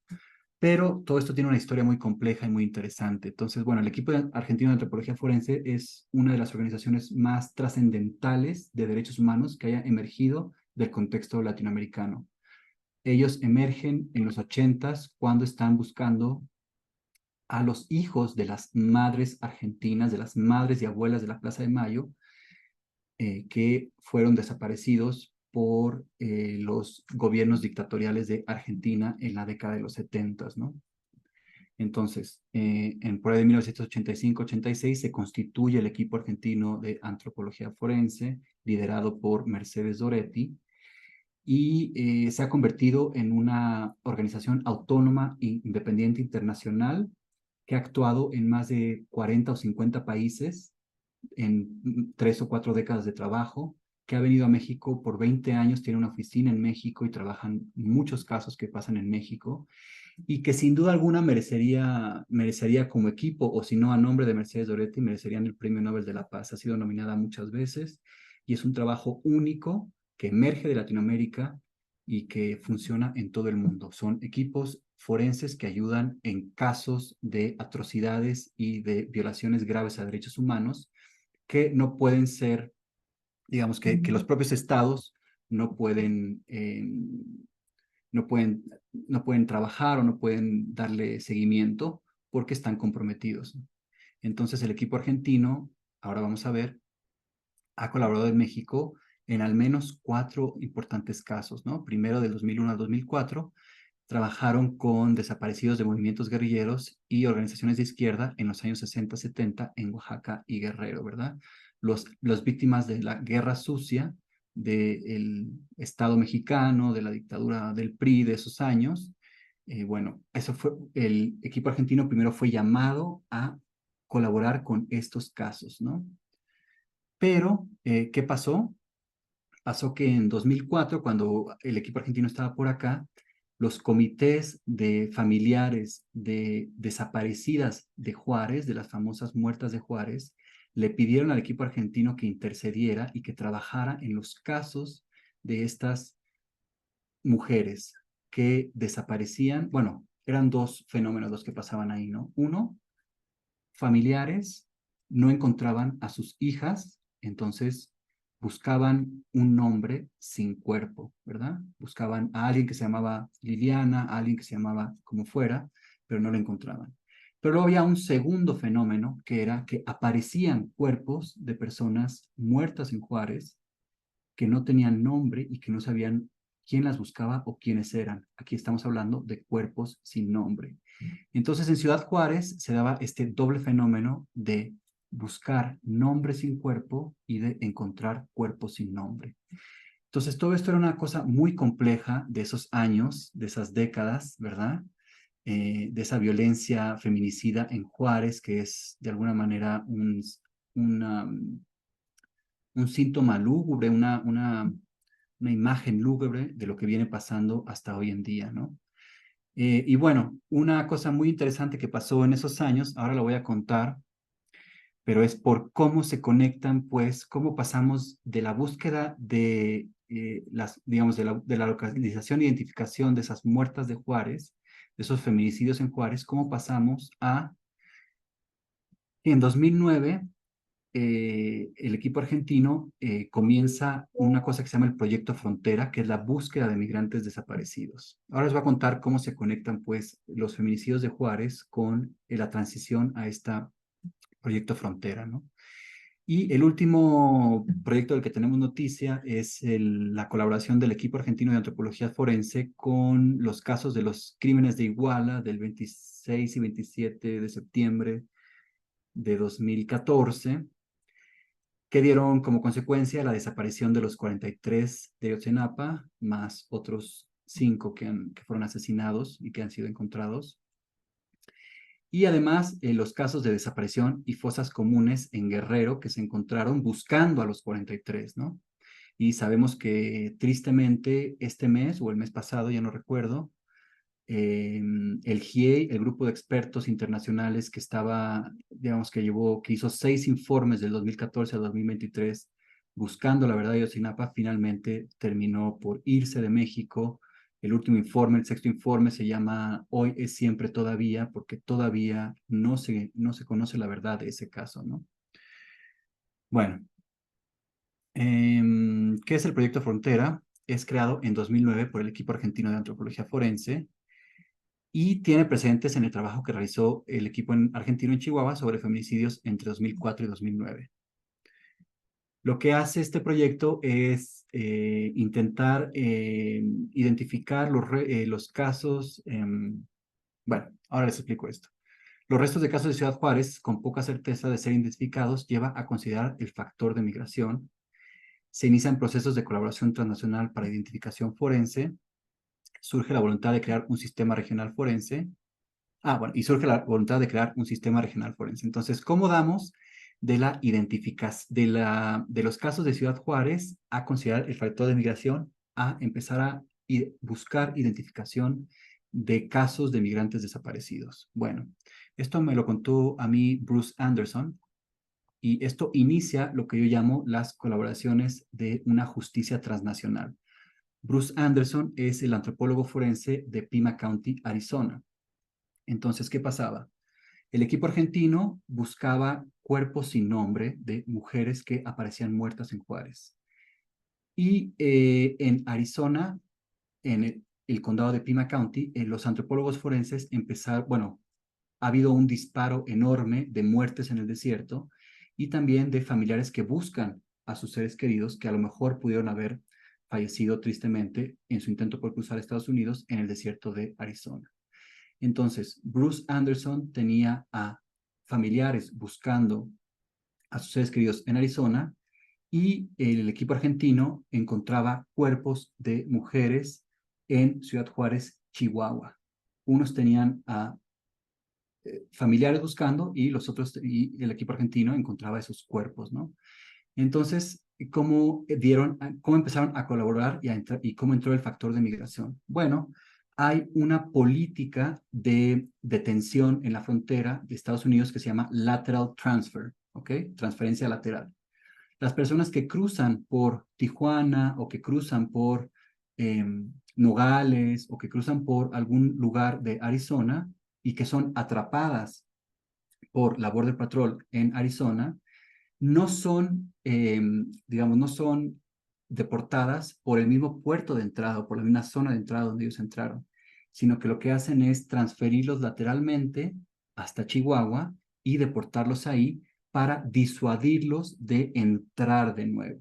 Pero todo esto tiene una historia muy compleja y muy interesante. Entonces, bueno, el equipo argentino de antropología forense es una de las organizaciones más trascendentales de derechos humanos que haya emergido del contexto latinoamericano. Ellos emergen en los 80s cuando están buscando a los hijos de las madres argentinas, de las madres y abuelas de la Plaza de Mayo, que fueron desaparecidos por los gobiernos dictatoriales de Argentina en la década de los 70, ¿no? Entonces, por ahí de 1985-86 se constituye el equipo argentino de antropología forense, liderado por Mercedes Doretti, y se ha convertido en una organización autónoma e independiente internacional que ha actuado en más de 40 o 50 países en 3 o 4 décadas de trabajo, que ha venido a México por 20 años, tiene una oficina en México y trabajan muchos casos que pasan en México, y que sin duda alguna merecería como equipo, o si no a nombre de Mercedes Doretti, merecerían el Premio Nobel de la Paz. Ha sido nominada muchas veces y es un trabajo único que emerge de Latinoamérica y que funciona en todo el mundo. Son equipos forenses que ayudan en casos de atrocidades y de violaciones graves a derechos humanos que no pueden ser, digamos que los propios estados no pueden, no pueden, no pueden trabajar o no pueden darle seguimiento porque están comprometidos. Entonces el equipo argentino, ahora vamos a ver, ha colaborado en México en al menos 4 importantes casos, ¿no? Primero, del 2001 al 2004, trabajaron con desaparecidos de movimientos guerrilleros y organizaciones de izquierda en los años 60-70 en Oaxaca y Guerrero, ¿verdad? Los víctimas de la guerra sucia del Estado mexicano, de la dictadura del PRI de esos años. Bueno, eso fue, el equipo argentino primero fue llamado a colaborar con estos casos, ¿no? Pero, ¿qué pasó? Pasó que en 2004, cuando el equipo argentino estaba por acá, los comités de familiares de desaparecidas de Juárez, de las famosas muertas de Juárez, le pidieron al equipo argentino que intercediera y que trabajara en los casos de estas mujeres que desaparecían. Bueno, eran 2 fenómenos los que pasaban ahí, ¿no? Uno, familiares no encontraban a sus hijas, entonces buscaban un nombre sin cuerpo, ¿verdad? Buscaban a alguien que se llamaba Liliana, a alguien que se llamaba como fuera, pero no lo encontraban. Pero luego había un segundo fenómeno, que era que aparecían cuerpos de personas muertas en Juárez que no tenían nombre y que no sabían quién las buscaba o quiénes eran. Aquí estamos hablando de cuerpos sin nombre. Entonces, en Ciudad Juárez se daba este doble fenómeno de buscar nombres sin cuerpo y de encontrar cuerpos sin nombre. Entonces, todo esto era una cosa muy compleja de esos años, de esas décadas, ¿verdad? De esa violencia feminicida en Juárez, que es de alguna manera una, un síntoma lúgubre, una imagen lúgubre de lo que viene pasando hasta hoy en día, ¿no? Y bueno, una cosa muy interesante que pasó en esos años, ahora lo voy a contar, pero es por cómo se conectan, pues, cómo pasamos de la búsqueda de digamos, de la localización e identificación de esas muertas de Juárez, de esos feminicidios en Juárez, cómo pasamos a, en 2009, el equipo argentino comienza una cosa que se llama el Proyecto Frontera, que es la búsqueda de migrantes desaparecidos. Ahora les voy a contar cómo se conectan, pues, los feminicidios de Juárez con la transición a este Proyecto Frontera, ¿no? Y el último proyecto del que tenemos noticia es la colaboración del equipo argentino de antropología forense con los casos de los crímenes de Iguala del 26 y 27 de septiembre de 2014, que dieron como consecuencia la desaparición de los 43 de Ayotzinapa, más otros 5 que fueron asesinados y que han sido encontrados. Y además los casos de desaparición y fosas comunes en Guerrero que se encontraron buscando a los 43, ¿no? Y sabemos que tristemente este mes o el mes pasado, ya no recuerdo, el GIEI, el grupo de expertos internacionales que estaba, digamos que hizo 6 informes del 2014 al 2023 buscando la verdad de Ayotzinapa, finalmente terminó por irse de México. El último informe, el 6º informe, se llama Hoy es siempre todavía, porque todavía no se conoce la verdad de ese caso, ¿no? Bueno, ¿qué es el Proyecto Frontera? Es creado en 2009 por el equipo argentino de antropología forense y tiene presentes en el trabajo que realizó el equipo argentino en Chihuahua sobre feminicidios entre 2004 y 2009. Lo que hace este proyecto es intentar identificar los casos. Bueno, ahora les explico esto. Los restos de casos de Ciudad Juárez, con poca certeza de ser identificados, lleva a considerar el factor de migración. Se inician procesos de colaboración transnacional para identificación forense. Surge la voluntad de crear un sistema regional forense. Y surge la voluntad de crear un sistema regional forense. Entonces, ¿cómo damos de la identificación de los casos de Ciudad Juárez a considerar el factor de migración, a empezar a buscar identificación de casos de migrantes desaparecidos? Bueno, esto me lo contó a mí Bruce Anderson, y esto inicia lo que yo llamo las colaboraciones de una justicia transnacional. Bruce Anderson es el antropólogo forense de Pima County, Arizona. Entonces, ¿qué pasaba? El equipo argentino buscaba cuerpos sin nombre de mujeres que aparecían muertas en Juárez. Y en Arizona, en el condado de Pima County, los antropólogos forenses empezaron, bueno, ha habido un disparo enorme de muertes en el desierto y también de familiares que buscan a sus seres queridos que a lo mejor pudieron haber fallecido tristemente en su intento por cruzar Estados Unidos en el desierto de Arizona. Entonces, Bruce Anderson tenía a familiares buscando a sus seres queridos en Arizona, y el equipo argentino encontraba cuerpos de mujeres en Ciudad Juárez, Chihuahua. Unos tenían a familiares buscando y los otros, y el equipo argentino encontraba esos cuerpos, ¿no? Entonces, ¿cómo empezaron a colaborar y cómo entró el factor de migración? Bueno, hay una política de detención en la frontera de Estados Unidos que se llama lateral transfer, ¿ok? Transferencia lateral. Las personas que cruzan por Tijuana o que cruzan por Nogales o que cruzan por algún lugar de Arizona y que son atrapadas por la Border Patrol en Arizona, no son, digamos, no son deportadas por el mismo puerto de entrada o por la misma zona de entrada donde ellos entraron, sino que lo que hacen es transferirlos lateralmente hasta Chihuahua y deportarlos ahí para disuadirlos de entrar de nuevo.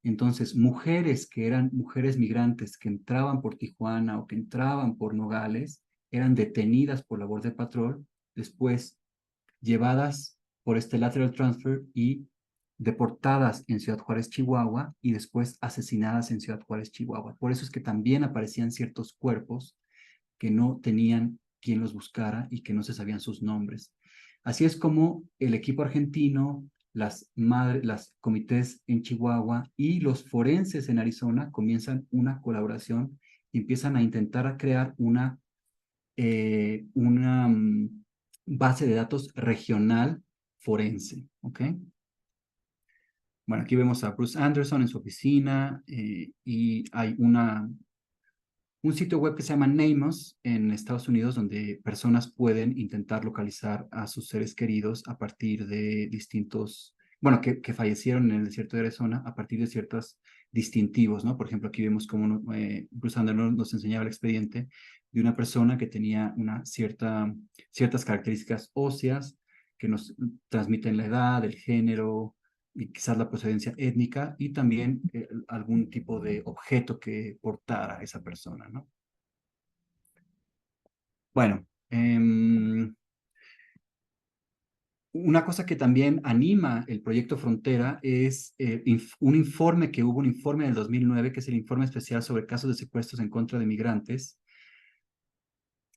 Entonces, mujeres que eran mujeres migrantes que entraban por Tijuana o que entraban por Nogales, eran detenidas por la Border Patrol, después llevadas por este lateral transfer y deportadas en Ciudad Juárez, Chihuahua, y después asesinadas en Ciudad Juárez, Chihuahua. Por eso es que también aparecían ciertos cuerpos que no tenían quien los buscara y que no se sabían sus nombres. Así es como el equipo argentino, las comités en Chihuahua y los forenses en Arizona comienzan una colaboración y empiezan a intentar crear una base de datos regional forense, ¿ok? Bueno, aquí vemos a Bruce Anderson en su oficina y hay un sitio web que se llama Namos en Estados Unidos, donde personas pueden intentar localizar a sus seres queridos a partir de distintos, bueno, que fallecieron en el desierto de Arizona a partir de ciertos distintivos, ¿no? Por ejemplo, aquí vemos cómo Bruce Anderson nos enseñaba el expediente de una persona que tenía ciertas características óseas que nos transmiten la edad, el género, y quizás la procedencia étnica y también algún tipo de objeto que portara esa persona, ¿no? Bueno, una cosa que también anima el proyecto Frontera es un informe del 2009, que es el informe especial sobre casos de secuestros en contra de migrantes,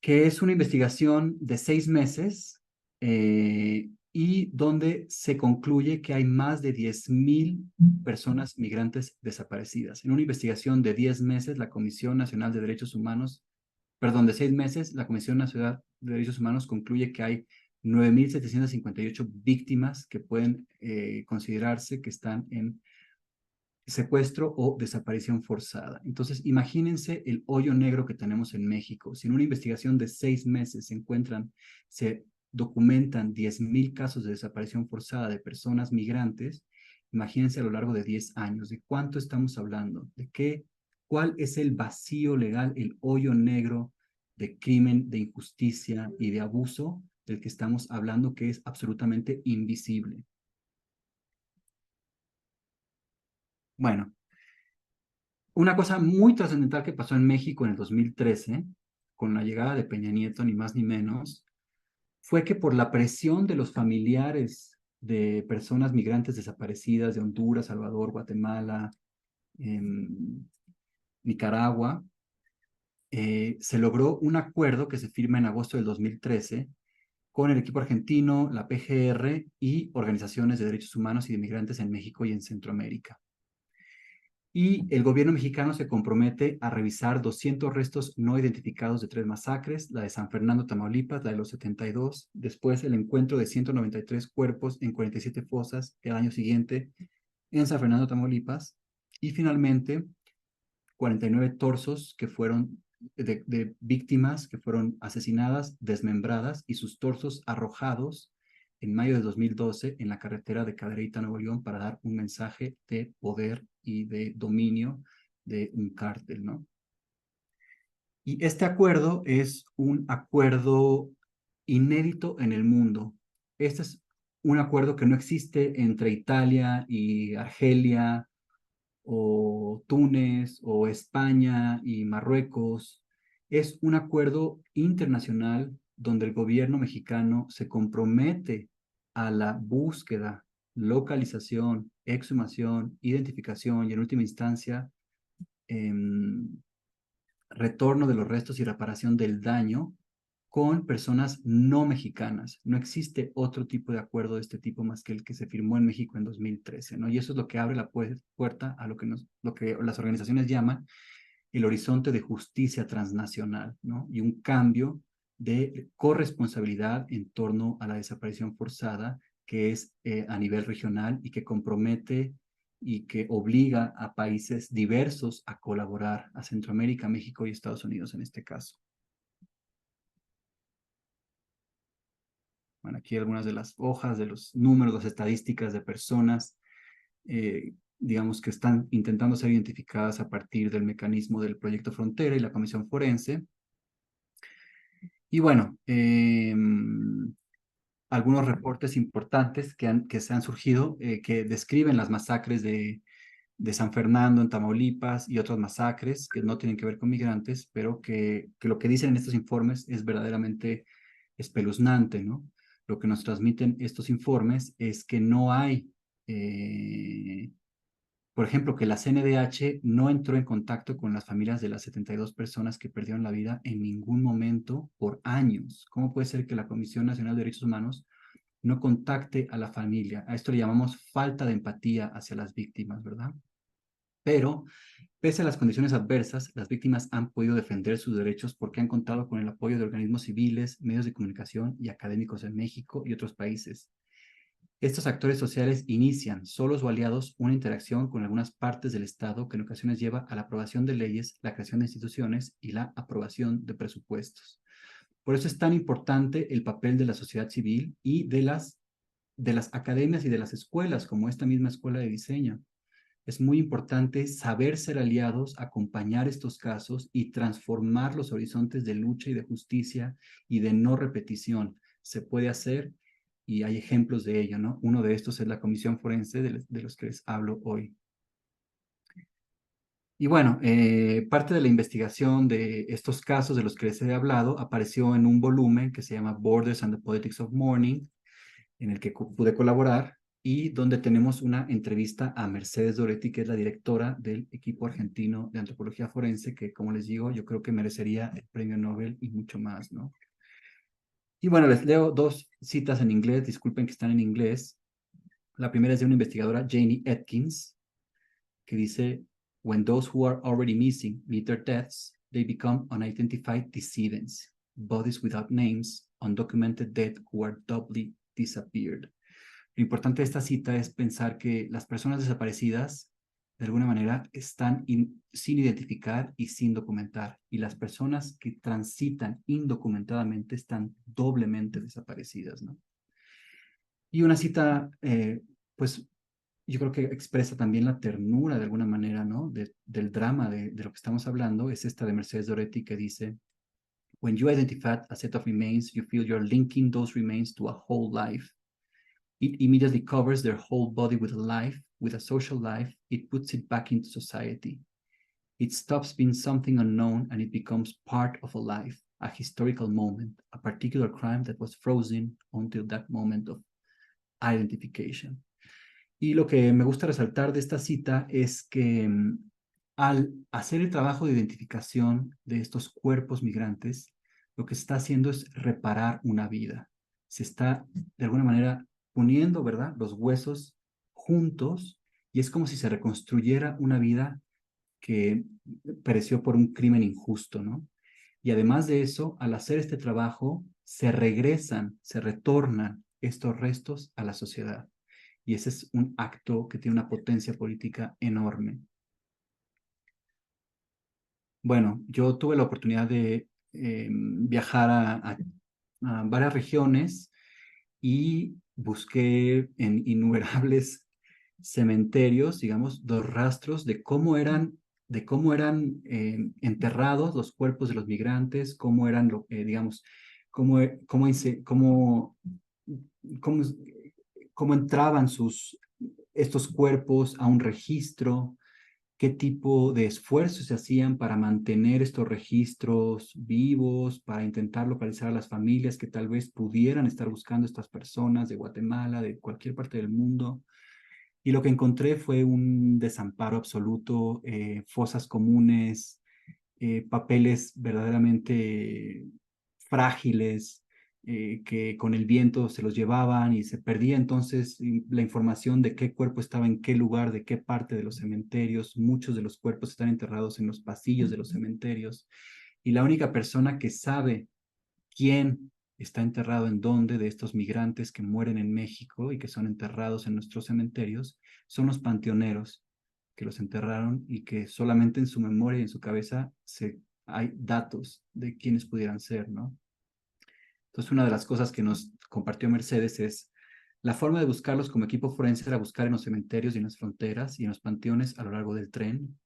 que es una investigación de 6 meses y donde se concluye que hay más de 10,000 personas migrantes desaparecidas. En una investigación de 10 meses, la Comisión Nacional de Derechos Humanos, perdón, de 6 meses, la Comisión Nacional de Derechos Humanos concluye que hay 9,758 víctimas que pueden considerarse que están en secuestro o desaparición forzada. Entonces, imagínense el hoyo negro que tenemos en México. Si en una investigación de 6 meses se documentan 10,000 casos de desaparición forzada de personas migrantes, imagínense a lo largo de 10 años, ¿de cuánto estamos hablando? ¿Cuál es el vacío legal, el hoyo negro de crimen, de injusticia y de abuso del que estamos hablando, que es absolutamente invisible? Bueno, una cosa muy trascendental que pasó en México en el 2013, con la llegada de Peña Nieto, ni más ni menos, fue que por la presión de los familiares de personas migrantes desaparecidas de Honduras, Salvador, Guatemala, Nicaragua, se logró un acuerdo que se firma en agosto del 2013 con el equipo argentino, la PGR y organizaciones de derechos humanos y de migrantes en México y en Centroamérica. Y el gobierno mexicano se compromete a revisar 200 restos no identificados de 3 masacres, la de San Fernando, Tamaulipas, la de los 72, después el encuentro de 193 cuerpos en 47 fosas el año siguiente en San Fernando, Tamaulipas, y finalmente 49 torsos que fueron de víctimas que fueron asesinadas, desmembradas y sus torsos arrojados en mayo de 2012 en la carretera de Cadereyta, Nuevo León, para dar un mensaje de poder y de dominio de un cártel, ¿no? Y este acuerdo es un acuerdo inédito en el mundo. Este es un acuerdo que no existe entre Italia y Argelia, o Túnez, o España y Marruecos. Es un acuerdo internacional donde el gobierno mexicano se compromete a la búsqueda, localización, exhumación, identificación y en última instancia, retorno de los restos y reparación del daño con personas no mexicanas. No existe otro tipo de acuerdo de este tipo más que el que se firmó en México en 2013, ¿no? Y eso es lo que abre la puerta a lo que las organizaciones llaman el horizonte de justicia transnacional, ¿no? Y un cambio de corresponsabilidad en torno a la desaparición forzada que es a nivel regional y que compromete y que obliga a países diversos a colaborar, a Centroamérica, México y Estados Unidos en este caso. Bueno, aquí algunas de las hojas, de los números, las estadísticas de personas, digamos, que están intentando ser identificadas a partir del mecanismo del Proyecto Frontera y la Comisión Forense. Y bueno, algunos reportes importantes que se han surgido, que describen las masacres de San Fernando en Tamaulipas y otras masacres que no tienen que ver con migrantes, pero que lo que dicen en estos informes es verdaderamente espeluznante, ¿no? Lo que nos transmiten estos informes es que no hay, por ejemplo, que la CNDH no entró en contacto con las familias de las 72 personas que perdieron la vida en ningún momento por años. ¿Cómo puede ser que la Comisión Nacional de Derechos Humanos no contacte a la familia? A esto le llamamos falta de empatía hacia las víctimas, ¿verdad? Pero, pese a las condiciones adversas, las víctimas han podido defender sus derechos porque han contado con el apoyo de organismos civiles, medios de comunicación y académicos en México y otros países. Estos actores sociales inician, solos o aliados, una interacción con algunas partes del Estado que en ocasiones lleva a la aprobación de leyes, la creación de instituciones y la aprobación de presupuestos. Por eso es tan importante el papel de la sociedad civil y de las academias y de las escuelas, como esta misma escuela de diseño. Es muy importante saber ser aliados, acompañar estos casos y transformar los horizontes de lucha y de justicia y de no repetición. Se puede hacer y hay ejemplos de ello, ¿no? Uno de estos es la Comisión Forense de los que les hablo hoy. Y bueno, parte de la investigación de estos casos de los que les he hablado apareció en un volumen que se llama Borders and the Politics of Mourning, en el que pude colaborar y donde tenemos una entrevista a Mercedes Doretti, que es la directora del equipo argentino de antropología forense, que como les digo, yo creo que merecería el premio Nobel y mucho más, ¿no? Y bueno, les leo 2 citas en inglés, disculpen que están en inglés. La primera es de una investigadora, Janie Atkins, que dice, when those who are already missing meet their deaths, they become unidentified decedents, bodies without names, undocumented dead who are doubly disappeared. Lo importante de esta cita es pensar que las personas desaparecidas, de alguna manera, están sin identificar y sin documentar. Y las personas que transitan indocumentadamente están doblemente desaparecidas, ¿no? Y una cita, pues, yo creo que expresa también la ternura, de alguna manera, ¿no? Del drama de lo que estamos hablando, es esta de Mercedes Doretti que dice, when you identify a set of remains, you feel you're linking those remains to a whole life. It immediately covers their whole body with life with a social life, it puts it back into society. It stops being something unknown and it becomes part of a life, a historical moment, a particular crime that was frozen until that moment of identification. Y lo que me gusta resaltar de esta cita es que al hacer el trabajo de identificación de estos cuerpos migrantes, lo que se está haciendo es reparar una vida. Se está, de alguna manera, poniendo, ¿verdad?, los huesos juntos y es como si se reconstruyera una vida que pereció por un crimen injusto, ¿no? Y además de eso, al hacer este trabajo, se regresan, se retornan estos restos a la sociedad. Y ese es un acto que tiene una potencia política enorme. Bueno, yo tuve la oportunidad de viajar a varias regiones y busqué en innumerables cementerios, digamos, los rastros de cómo eran enterrados los cuerpos de los migrantes, cómo eran, digamos, cómo, cómo, cómo entraban estos cuerpos a un registro, qué tipo de esfuerzos se hacían para mantener estos registros vivos, para intentar localizar a las familias que tal vez pudieran estar buscando a estas personas de Guatemala, de cualquier parte del mundo. Y lo que encontré fue un desamparo absoluto, fosas comunes, papeles verdaderamente frágiles, que con el viento se los llevaban y se perdía entonces la información de qué cuerpo estaba en qué lugar, de qué parte de los cementerios. Muchos de los cuerpos están enterrados en los pasillos de los cementerios y la única persona que sabe quién está enterrado en dónde de estos migrantes que mueren en México y que son enterrados en nuestros cementerios son los panteoneros que los enterraron y que solamente en su memoria y en su cabeza hay datos de quiénes pudieran ser, ¿no? Entonces, una de las cosas que nos compartió Mercedes es la forma de buscarlos como equipo forense era buscar en los cementerios y en las fronteras y en los panteones a lo largo del tren.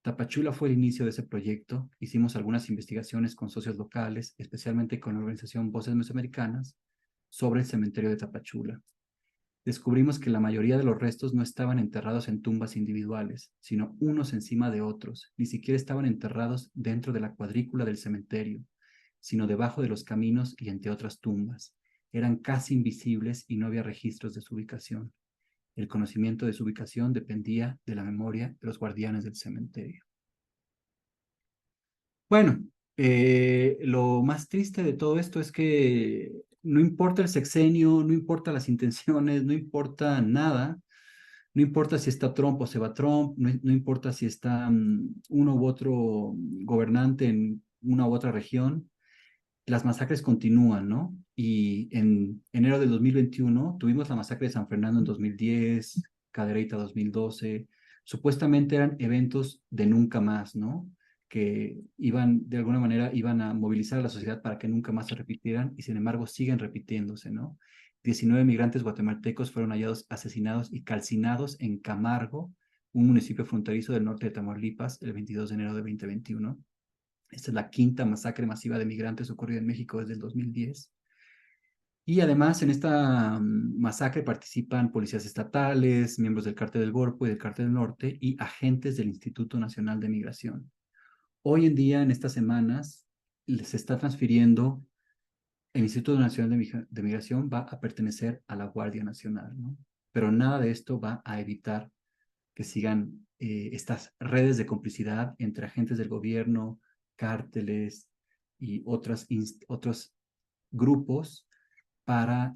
Tapachula fue el inicio de ese proyecto. Hicimos algunas investigaciones con socios locales, especialmente con la organización Voces Mesoamericanas, sobre el cementerio de Tapachula. Descubrimos que la mayoría de los restos no estaban enterrados en tumbas individuales, sino unos encima de otros. Ni siquiera estaban enterrados dentro de la cuadrícula del cementerio, sino debajo de los caminos y entre otras tumbas. Eran casi invisibles y no había registros de su ubicación. El conocimiento de su ubicación dependía de la memoria de los guardianes del cementerio. Bueno, lo más triste de todo esto es que no importa el sexenio, no importa las intenciones, no importa nada, no importa si está Trump o se va Trump, no importa si está uno u otro gobernante en una u otra región, las masacres continúan, ¿no? Y en enero del 2021 tuvimos la masacre de San Fernando en 2010, Cadereyta 2012, supuestamente eran eventos de nunca más, ¿no? Que de alguna manera, iban a movilizar a la sociedad para que nunca más se repitieran y sin embargo siguen repitiéndose, ¿no? 19 migrantes guatemaltecos fueron hallados asesinados y calcinados en Camargo, un municipio fronterizo del norte de Tamaulipas, el 22 de enero de 2021. Esta es la quinta masacre masiva de migrantes ocurrida en México desde el 2010. Y además en esta masacre participan policías estatales, miembros del Cártel del Golfo y del Cártel del Norte y agentes del Instituto Nacional de Migración. Hoy en día, en estas semanas, se está transfiriendo, el Instituto Nacional de Migración va a pertenecer a la Guardia Nacional, ¿no? Pero nada de esto va a evitar que sigan estas redes de complicidad entre agentes del gobierno, cárteles y otros grupos para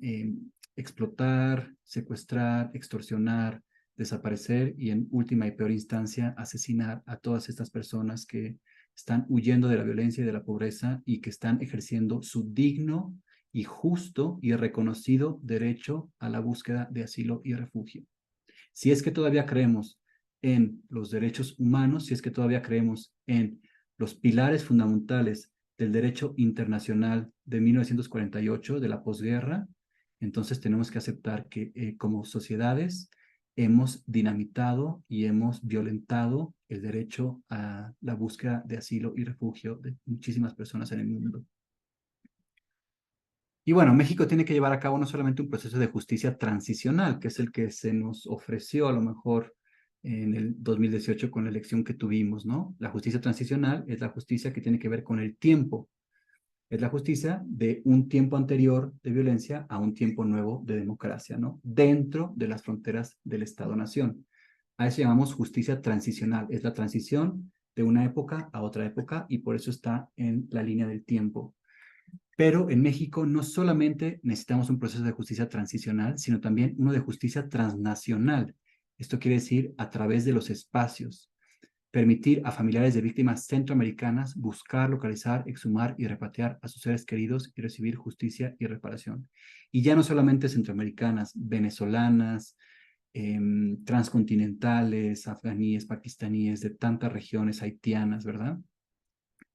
explotar, secuestrar, extorsionar, desaparecer y en última y peor instancia asesinar a todas estas personas que están huyendo de la violencia y de la pobreza y que están ejerciendo su digno y justo y reconocido derecho a la búsqueda de asilo y refugio. Si es que todavía creemos en los derechos humanos, si es que todavía creemos en los pilares fundamentales del derecho internacional de 1948, de la posguerra, entonces tenemos que aceptar que como sociedades hemos dinamitado y hemos violentado el derecho a la búsqueda de asilo y refugio de muchísimas personas en el mundo. Y bueno, México tiene que llevar a cabo no solamente un proceso de justicia transicional, que es el que se nos ofreció a lo mejor en el 2018 con la elección que tuvimos, ¿no? La justicia transicional es la justicia que tiene que ver con el tiempo. Es la justicia de un tiempo anterior de violencia a un tiempo nuevo de democracia, ¿no? Dentro de las fronteras del Estado-Nación. A eso llamamos justicia transicional. Es la transición de una época a otra época y por eso está en la línea del tiempo. Pero en México no solamente necesitamos un proceso de justicia transicional, sino también uno de justicia transnacional. Esto quiere decir a través de los espacios. Permitir a familiares de víctimas centroamericanas buscar, localizar, exhumar y repatriar a sus seres queridos y recibir justicia y reparación. Y ya no solamente centroamericanas, venezolanas, transcontinentales, afganíes, pakistaníes, de tantas regiones, haitianas, ¿verdad?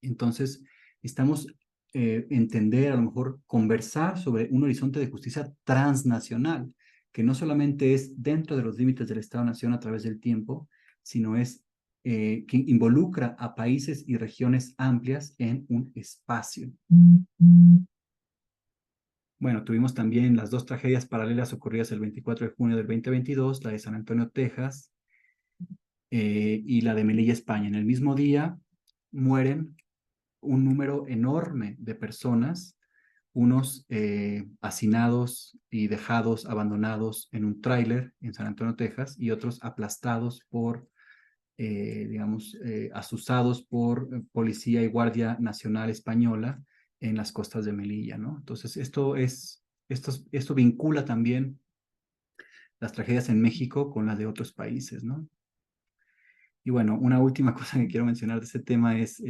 Entonces, estamos entender, a lo mejor conversar sobre un horizonte de justicia transnacional, que no solamente es dentro de los límites del Estado-Nación a través del tiempo, sino es que involucra a países y regiones amplias en un espacio. Bueno, tuvimos también las dos tragedias paralelas ocurridas el 24 de junio del 2022, la de San Antonio, Texas, y la de Melilla, España. En el mismo día mueren un número enorme de personas, unos hacinados y dejados abandonados en un tráiler en San Antonio, Texas, y otros aplastados por, digamos, asusados por policía y guardia nacional española en las costas de Melilla, ¿no? Entonces, esto vincula también las tragedias en México con las de otros países, ¿no? Y bueno, una última cosa que quiero mencionar de este tema es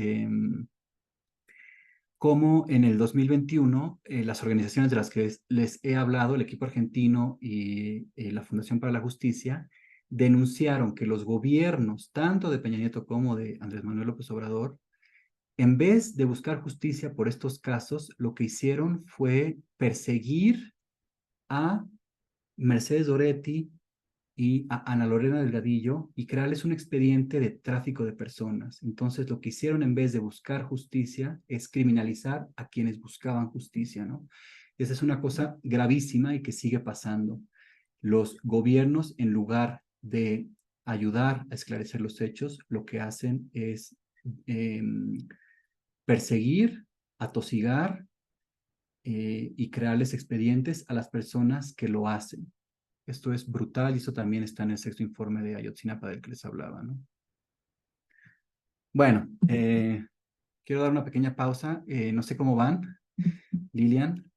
cómo en el 2021 las organizaciones de las que les he hablado, el equipo argentino y la Fundación para la Justicia, denunciaron que los gobiernos, tanto de Peña Nieto como de Andrés Manuel López Obrador, en vez de buscar justicia por estos casos, lo que hicieron fue perseguir a Mercedes Doretti y a Ana Lorena Delgadillo y crearles un expediente de tráfico de personas. Entonces, lo que hicieron en vez de buscar justicia es criminalizar a quienes buscaban justicia, ¿no? Esa es una cosa gravísima y que sigue pasando. Los gobiernos, en lugar de ayudar a esclarecer los hechos, lo que hacen es perseguir, atosigar y crearles expedientes a las personas que lo hacen. Esto es brutal y eso también está en el sexto informe de Ayotzinapa del que les hablaba, ¿no? Bueno, quiero dar una pequeña pausa. No sé cómo van, Lilian.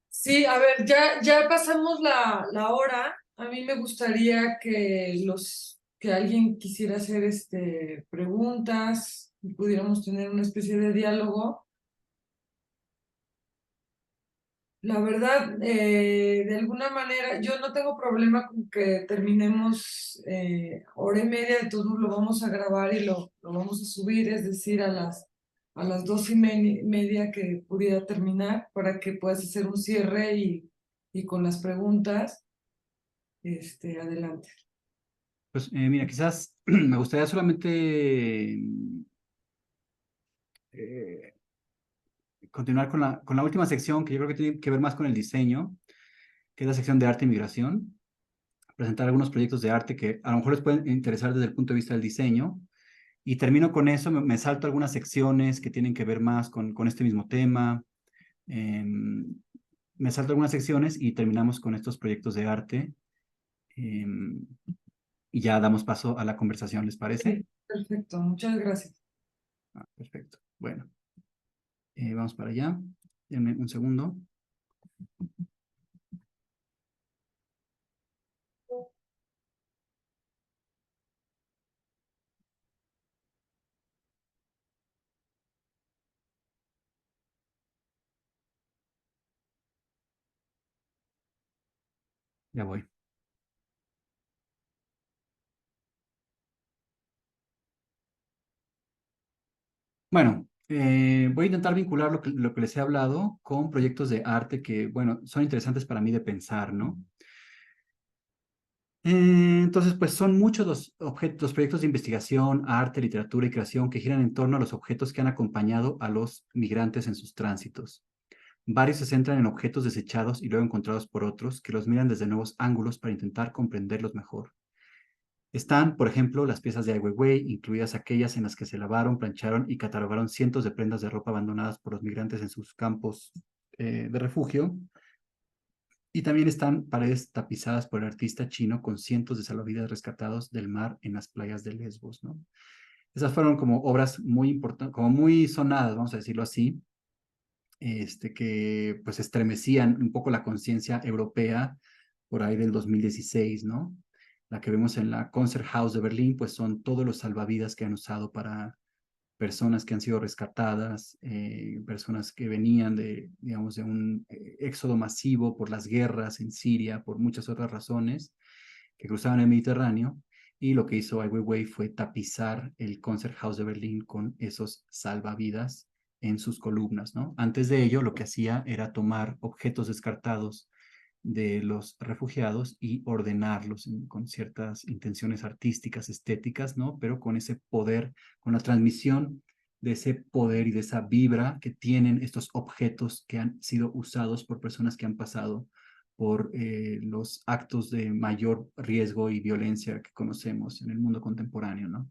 Sí, a ver, ya pasamos la hora. A mí me gustaría que alguien quisiera hacer preguntas y pudiéramos tener una especie de diálogo. La verdad, de alguna manera, yo no tengo problema con que terminemos hora y media, entonces lo vamos a grabar y lo vamos a subir, es decir, a las 2:30 que pudiera terminar para que puedas hacer un cierre y con las preguntas, adelante. Pues mira, quizás me gustaría solamente continuar con la última sección que yo creo que tiene que ver más con el diseño, que es la sección de arte y migración. Presentar algunos proyectos de arte que a lo mejor les pueden interesar desde el punto de vista del diseño. Y termino con eso, me salto algunas secciones que tienen que ver más con este mismo tema. Me salto algunas secciones y terminamos con estos proyectos de arte. Y ya damos paso a la conversación, ¿les parece? Sí, perfecto, muchas gracias. Perfecto. Bueno, vamos para allá. Denme un segundo. Ya voy. Bueno, voy a intentar vincular lo que les he hablado con proyectos de arte que, bueno, son interesantes para mí de pensar, ¿no? Entonces, pues son muchos los proyectos de investigación, arte, literatura y creación que giran en torno a los objetos que han acompañado a los migrantes en sus tránsitos. Varios se centran en objetos desechados y luego encontrados por otros que los miran desde nuevos ángulos para intentar comprenderlos mejor. Están, por ejemplo, las piezas de Ai Weiwei, incluidas aquellas en las que se lavaron, plancharon y catalogaron cientos de prendas de ropa abandonadas por los migrantes en sus campos de refugio. Y también están paredes tapizadas por el artista chino con cientos de salvavidas rescatados del mar en las playas de Lesbos, ¿no? Esas fueron como obras muy importantes, como muy sonadas, vamos a decirlo así, que pues estremecían un poco la conciencia europea por ahí del 2016, ¿no? La que vemos en la Konzerthaus de Berlín, pues son todos los salvavidas que han usado para personas que han sido rescatadas, personas que venían de, digamos, de un éxodo masivo por las guerras en Siria, por muchas otras razones, que cruzaban el Mediterráneo, y lo que hizo Ai Weiwei fue tapizar el Konzerthaus de Berlín con esos salvavidas en sus columnas, ¿no? Antes de ello, lo que hacía era tomar objetos descartados de los refugiados y ordenarlos con ciertas intenciones artísticas, estéticas, ¿no? Pero con ese poder, con la transmisión de ese poder y de esa vibra que tienen estos objetos que han sido usados por personas que han pasado por los actos de mayor riesgo y violencia que conocemos en el mundo contemporáneo, ¿no?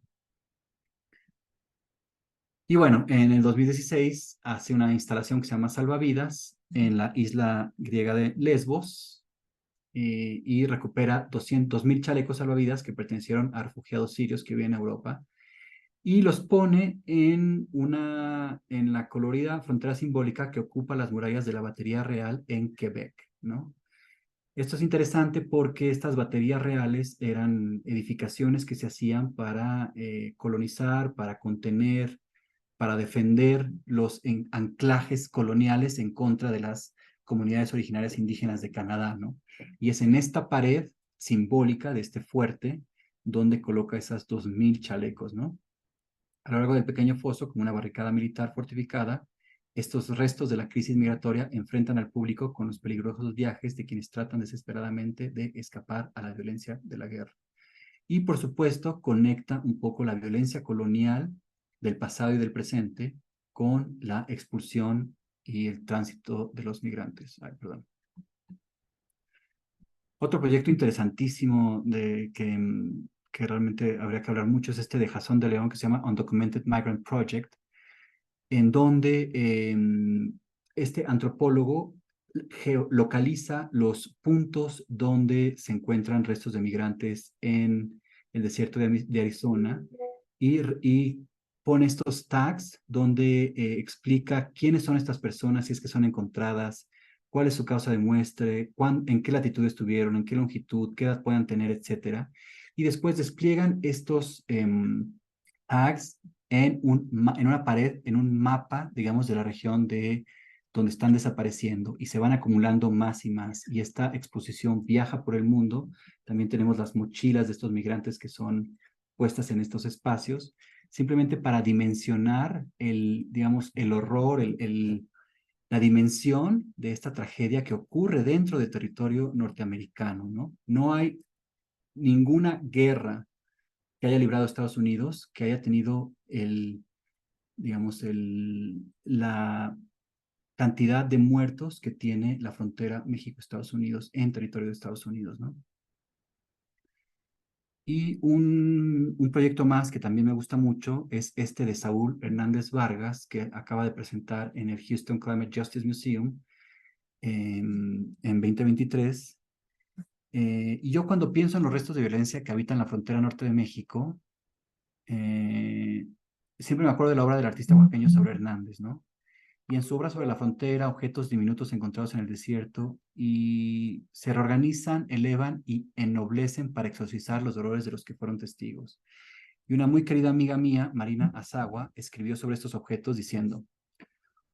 Y bueno, en el 2016 hace una instalación que se llama Salvavidas en la isla griega de Lesbos, y recupera 200.000 chalecos salvavidas que pertenecieron a refugiados sirios que viven en Europa y los pone en la colorida frontera simbólica que ocupa las murallas de la Batería Real en Quebec, ¿no? Esto es interesante porque estas baterías reales eran edificaciones que se hacían para colonizar, para contener, para defender los anclajes coloniales en contra de las comunidades originarias indígenas de Canadá, ¿no? Y es en esta pared simbólica de este fuerte donde coloca esas 2.000 chalecos, ¿no? A lo largo del pequeño foso, como una barricada militar fortificada, estos restos de la crisis migratoria enfrentan al público con los peligrosos viajes de quienes tratan desesperadamente de escapar a la violencia de la guerra. Y por supuesto, conecta un poco la violencia colonial del pasado y del presente con la expulsión y el tránsito de los migrantes. Ay, perdón. Otro proyecto interesantísimo que realmente habría que hablar mucho es este de Jason de León que se llama Undocumented Migrant Project, en donde este antropólogo geolocaliza los puntos donde se encuentran restos de migrantes en el desierto de Arizona y pone estos tags donde explica quiénes son estas personas, si es que son encontradas, cuál es su causa de muestre, en qué latitud estuvieron, en qué longitud, qué edad puedan tener, etcétera. Y después despliegan estos tags en una pared, en un mapa, digamos, de la región de donde están desapareciendo y se van acumulando más y más. Y esta exposición viaja por el mundo. También tenemos las mochilas de estos migrantes que son puestas en estos espacios, simplemente para dimensionar digamos, el horror, la dimensión de esta tragedia que ocurre dentro del territorio norteamericano, ¿no? No hay ninguna guerra que haya librado Estados Unidos que haya tenido digamos, la cantidad de muertos que tiene la frontera México-Estados Unidos en territorio de Estados Unidos, ¿no? Y un proyecto más que también me gusta mucho es este de Saúl Hernández Vargas, que acaba de presentar en el Houston Climate Justice Museum en 2023. Y yo cuando pienso en los restos de violencia que habitan la frontera norte de México, siempre me acuerdo de la obra del artista oaxaqueño Saúl Hernández, ¿no? Y en su obra sobre la frontera, objetos diminutos encontrados en el desierto, y se reorganizan, elevan y ennoblecen para exorcizar los dolores de los que fueron testigos. Y una muy querida amiga mía, Marina Azagua, escribió sobre estos objetos diciendo: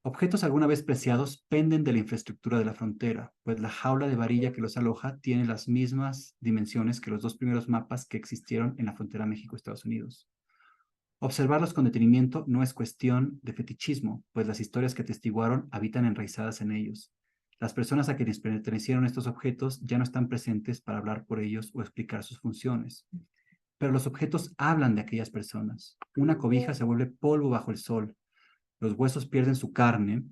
objetos alguna vez preciados penden de la infraestructura de la frontera, pues la jaula de varilla que los aloja tiene las mismas dimensiones que los dos primeros mapas que existieron en la frontera México-Estados Unidos. Observarlos con detenimiento no es cuestión de fetichismo, pues las historias que atestiguaron habitan enraizadas en ellos. Las personas a quienes pertenecieron estos objetos ya no están presentes para hablar por ellos o explicar sus funciones. Pero los objetos hablan de aquellas personas. Una cobija se vuelve polvo bajo el sol. Los huesos pierden su carne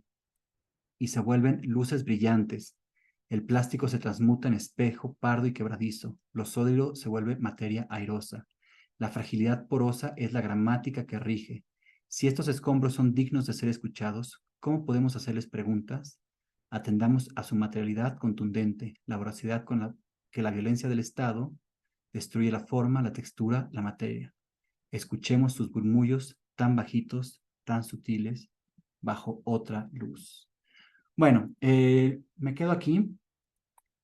y se vuelven luces brillantes. El plástico se transmuta en espejo, pardo y quebradizo. Lo sólido se vuelve materia airosa. La fragilidad porosa es la gramática que rige. Si estos escombros son dignos de ser escuchados, ¿cómo podemos hacerles preguntas? Atendamos a su materialidad contundente, la voracidad con la que la violencia del Estado destruye la forma, la textura, la materia. Escuchemos sus murmullos tan bajitos, tan sutiles, bajo otra luz. Bueno, me quedo aquí.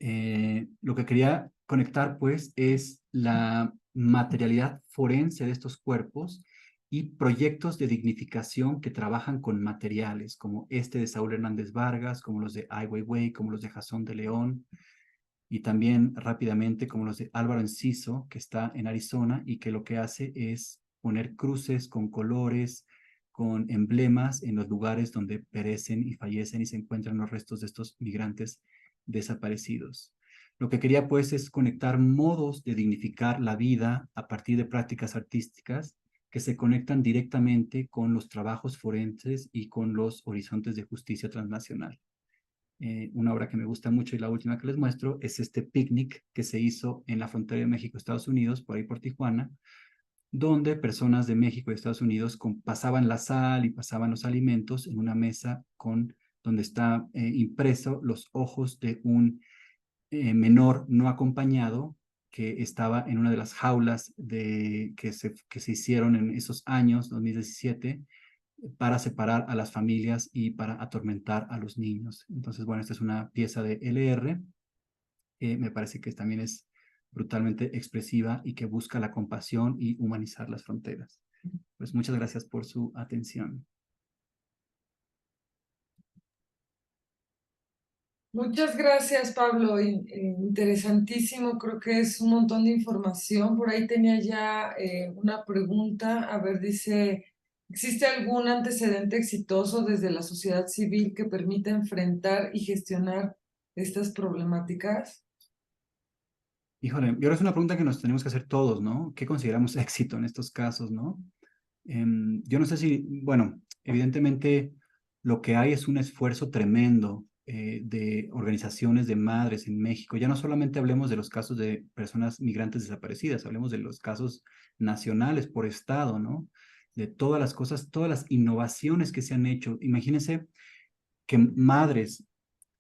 Lo que quería conectar, pues, es la materialidad forense de estos cuerpos y proyectos de dignificación que trabajan con materiales, como este de Saúl Hernández Vargas, como los de Ai Weiwei, como los de Jasón de León, y también rápidamente como los de Álvaro Enciso, que está en Arizona y que lo que hace es poner cruces con colores, con emblemas en los lugares donde perecen y fallecen y se encuentran los restos de estos migrantes desaparecidos. Lo que quería pues es conectar modos de dignificar la vida a partir de prácticas artísticas que se conectan directamente con los trabajos forenses y con los horizontes de justicia transnacional. Una obra que me gusta mucho y la última que les muestro es este picnic que se hizo en la frontera de México-Estados Unidos, por ahí por Tijuana, donde personas de México y Estados Unidos pasaban la sal y pasaban los alimentos en una mesa donde está impreso los ojos de un menor no acompañado que estaba en una de las jaulas que se hicieron en esos años, 2017, para separar a las familias y para atormentar a los niños. Entonces, bueno, esta es una pieza de LR, me parece que también es brutalmente expresiva y que busca la compasión y humanizar las fronteras. Pues muchas gracias por su atención. Muchas gracias, Pablo. Interesantísimo, creo que es un montón de información. Por ahí tenía ya una pregunta. A ver, dice, ¿existe algún antecedente exitoso desde la sociedad civil que permita enfrentar y gestionar estas problemáticas? Híjole, y ahora es una pregunta que nos tenemos que hacer todos, ¿no? ¿Qué consideramos éxito en estos casos, no? Yo no sé si, bueno, evidentemente lo que hay es un esfuerzo tremendo de organizaciones de madres en México. Ya no solamente hablemos de los casos de personas migrantes desaparecidas, hablemos de los casos nacionales por estado, ¿no? De todas las cosas, todas las innovaciones que se han hecho. Imagínense que madres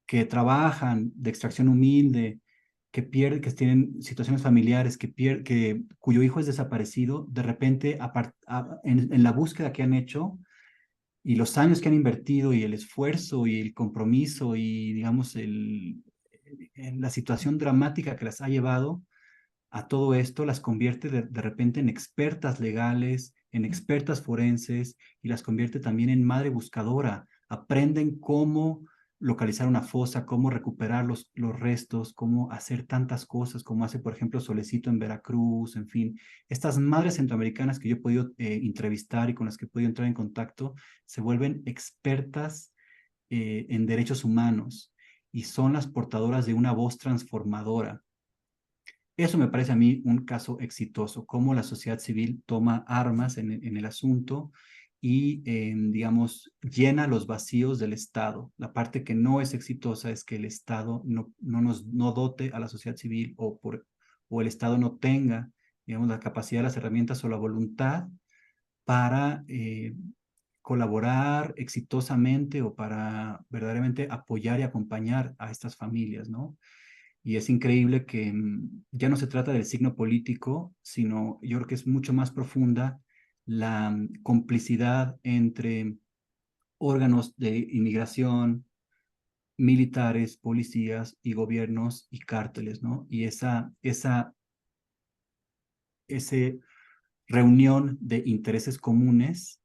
que trabajan de extracción humilde, que tienen situaciones familiares, cuyo hijo es desaparecido, de repente, en la búsqueda que han hecho y los años que han invertido y el esfuerzo y el compromiso y, digamos, en la situación dramática que las ha llevado a todo esto, las convierte de repente en expertas legales, en expertas forenses y las convierte también en madre buscadora. Aprenden cómo localizar una fosa, cómo recuperar los restos, cómo hacer tantas cosas, como hace, por ejemplo, Solecito en Veracruz, en fin. Estas madres centroamericanas que yo he podido entrevistar y con las que he podido entrar en contacto, se vuelven expertas en derechos humanos y son las portadoras de una voz transformadora. Eso me parece a mí un caso exitoso, cómo la sociedad civil toma armas en el asunto y, digamos, llena los vacíos del Estado. La parte que no es exitosa es que el Estado no dote a la sociedad civil o el Estado no tenga, digamos, la capacidad, las herramientas o la voluntad para colaborar exitosamente o para verdaderamente apoyar y acompañar a estas familias, ¿no? Y es increíble que ya no se trata del signo político, sino yo creo que es mucho más profunda la complicidad entre órganos de inmigración, militares, policías y gobiernos y cárteles, ¿no? Y ese reunión de intereses comunes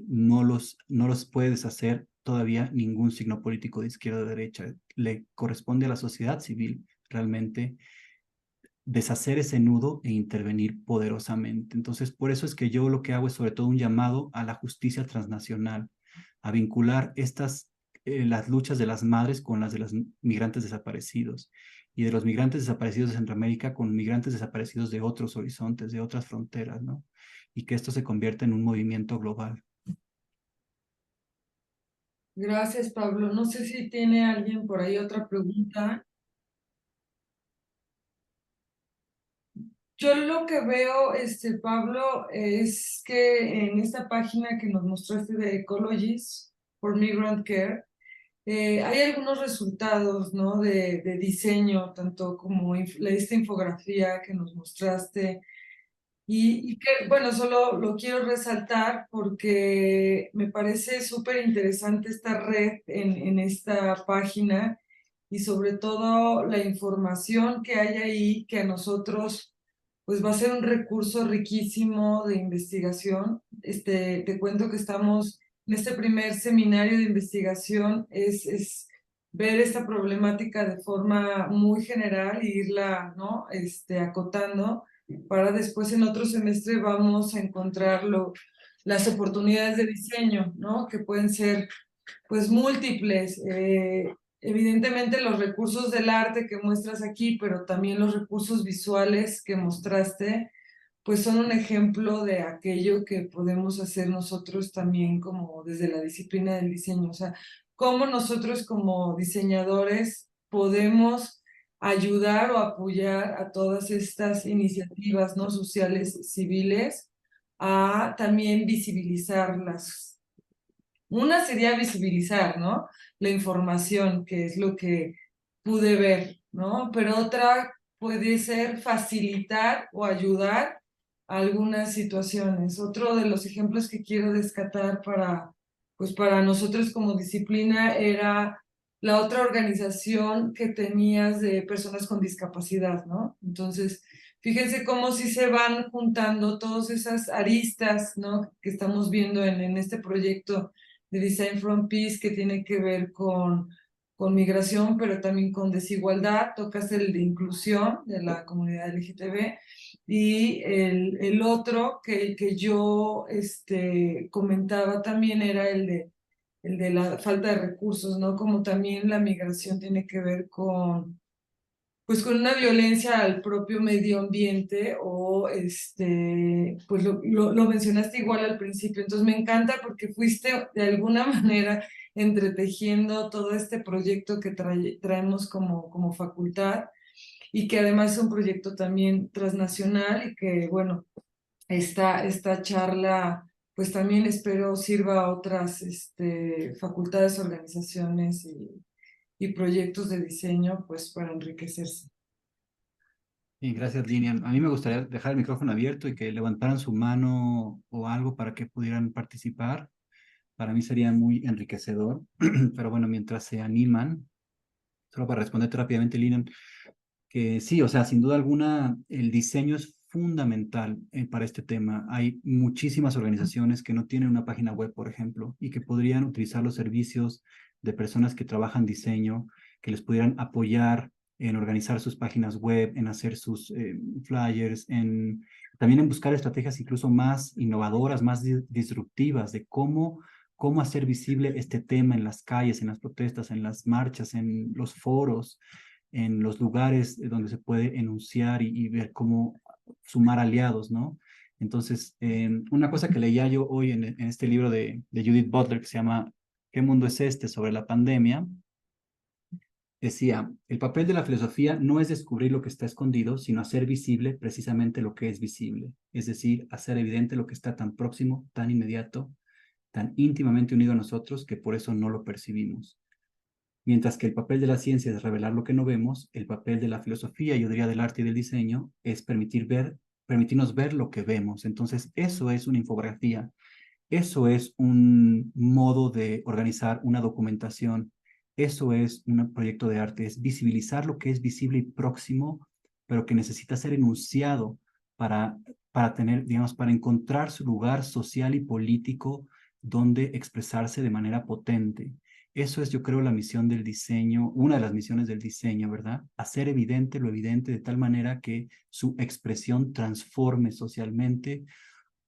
no los puede deshacer todavía ningún signo político de izquierda o derecha. Le corresponde a la sociedad civil realmente deshacer ese nudo e intervenir poderosamente. Entonces, por eso es que yo lo que hago es sobre todo un llamado a la justicia transnacional, a vincular las luchas de las madres con las de los migrantes desaparecidos y de los migrantes desaparecidos de Centroamérica con migrantes desaparecidos de otros horizontes, de otras fronteras, ¿no? Y que esto se convierta en un movimiento global. Gracias, Pablo. No sé si tiene alguien por ahí otra pregunta. Yo lo que veo, Pablo, es que en esta página que nos mostraste de Ecologies for Migrant Care, hay algunos resultados, ¿no? De diseño, tanto como esta infografía que nos mostraste. Y que, bueno, solo lo quiero resaltar porque me parece súper interesante esta red en esta página y sobre todo la información que hay ahí que a nosotros pues va a ser un recurso riquísimo de investigación. Te cuento que estamos en este primer seminario de investigación, es ver esta problemática de forma muy general e irla, ¿no? Acotando para después en otro semestre vamos a encontrar las oportunidades de diseño, ¿no? Que pueden ser pues múltiples. Evidentemente los recursos del arte que muestras aquí, pero también los recursos visuales que mostraste, pues son un ejemplo de aquello que podemos hacer nosotros también como desde la disciplina del diseño. O sea, cómo nosotros como diseñadores podemos ayudar o apoyar a todas estas iniciativas, ¿no? Sociales, civiles, a también visibilizarlas. Una sería visibilizar, ¿no? La información, que es lo que pude ver, ¿no? Pero otra puede ser facilitar o ayudar a algunas situaciones. Otro de los ejemplos que quiero descartar pues para nosotros como disciplina era la otra organización que tenías de personas con discapacidad, ¿no? Entonces, fíjense cómo si se van juntando todas esas aristas, ¿no? Que estamos viendo en este proyecto de Design from Peace que tiene que ver con migración, pero también con desigualdad. Tocas el de inclusión de la comunidad LGTB. Y el otro que yo comentaba también era el de la falta de recursos, ¿no? Como también la migración tiene que ver pues con una violencia al propio medio ambiente o pues lo mencionaste igual al principio, entonces me encanta porque fuiste de alguna manera entretejiendo todo este proyecto que traemos como facultad y que además es un proyecto también transnacional y que bueno, esta charla pues también espero sirva a otras facultades, organizaciones y proyectos de diseño pues para enriquecerse. Y gracias, Linian. A mí me gustaría dejar el micrófono abierto y que levantaran su mano o algo para que pudieran participar. Para mí sería muy enriquecedor. Pero bueno, mientras se animan, solo para responderte rápidamente, Linian, que sí, o sea, sin duda alguna, el diseño es fundamental para este tema. Hay muchísimas organizaciones que no tienen una página web, por ejemplo, y que podrían utilizar los servicios de personas que trabajan diseño, que les pudieran apoyar en organizar sus páginas web, en hacer sus flyers, también en buscar estrategias incluso más innovadoras, más disruptivas de cómo hacer visible este tema en las calles, en las protestas, en las marchas, en los foros, en los lugares donde se puede enunciar y ver cómo sumar aliados, ¿no? Entonces, una cosa que leía yo hoy en este libro de Judith Butler que se llama ¿Qué mundo es este? Sobre la pandemia, decía, el papel de la filosofía no es descubrir lo que está escondido, sino hacer visible precisamente lo que es visible, es decir, hacer evidente lo que está tan próximo, tan inmediato, tan íntimamente unido a nosotros que por eso no lo percibimos. Mientras que el papel de la ciencia es revelar lo que no vemos, el papel de la filosofía, yo diría del arte y del diseño, es permitirnos ver lo que vemos. Entonces, eso es una infografía, eso es un modo de organizar una documentación, eso es un proyecto de arte, es visibilizar lo que es visible y próximo, pero que necesita ser enunciado para, para tener, digamos, para encontrar su lugar social y político donde expresarse de manera potente. Eso es, yo creo, la misión del diseño, una de las misiones del diseño, ¿verdad? Hacer evidente lo evidente de tal manera que su expresión transforme socialmente,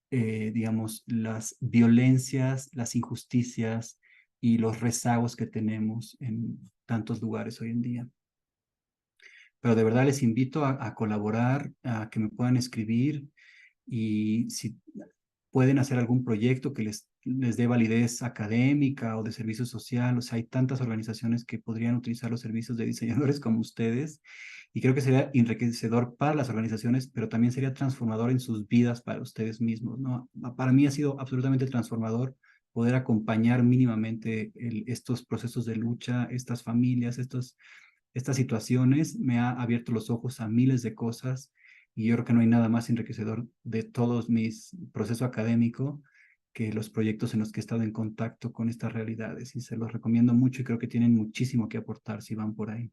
digamos, las violencias, las injusticias y los rezagos que tenemos en tantos lugares hoy en día. Pero de verdad les invito a colaborar, a que me puedan escribir y si pueden hacer algún proyecto que les dé validez académica o de servicio social. O sea, hay tantas organizaciones que podrían utilizar los servicios de diseñadores como ustedes, y creo que sería enriquecedor para las organizaciones, pero también sería transformador en sus vidas para ustedes mismos, ¿no? Para mí ha sido absolutamente transformador poder acompañar mínimamente estos procesos de lucha, estas familias, estas situaciones. Me ha abierto los ojos a miles de cosas, y yo creo que no hay nada más enriquecedor de todos mis proceso académico que los proyectos en los que he estado en contacto con estas realidades, y se los recomiendo mucho, y creo que tienen muchísimo que aportar si van por ahí.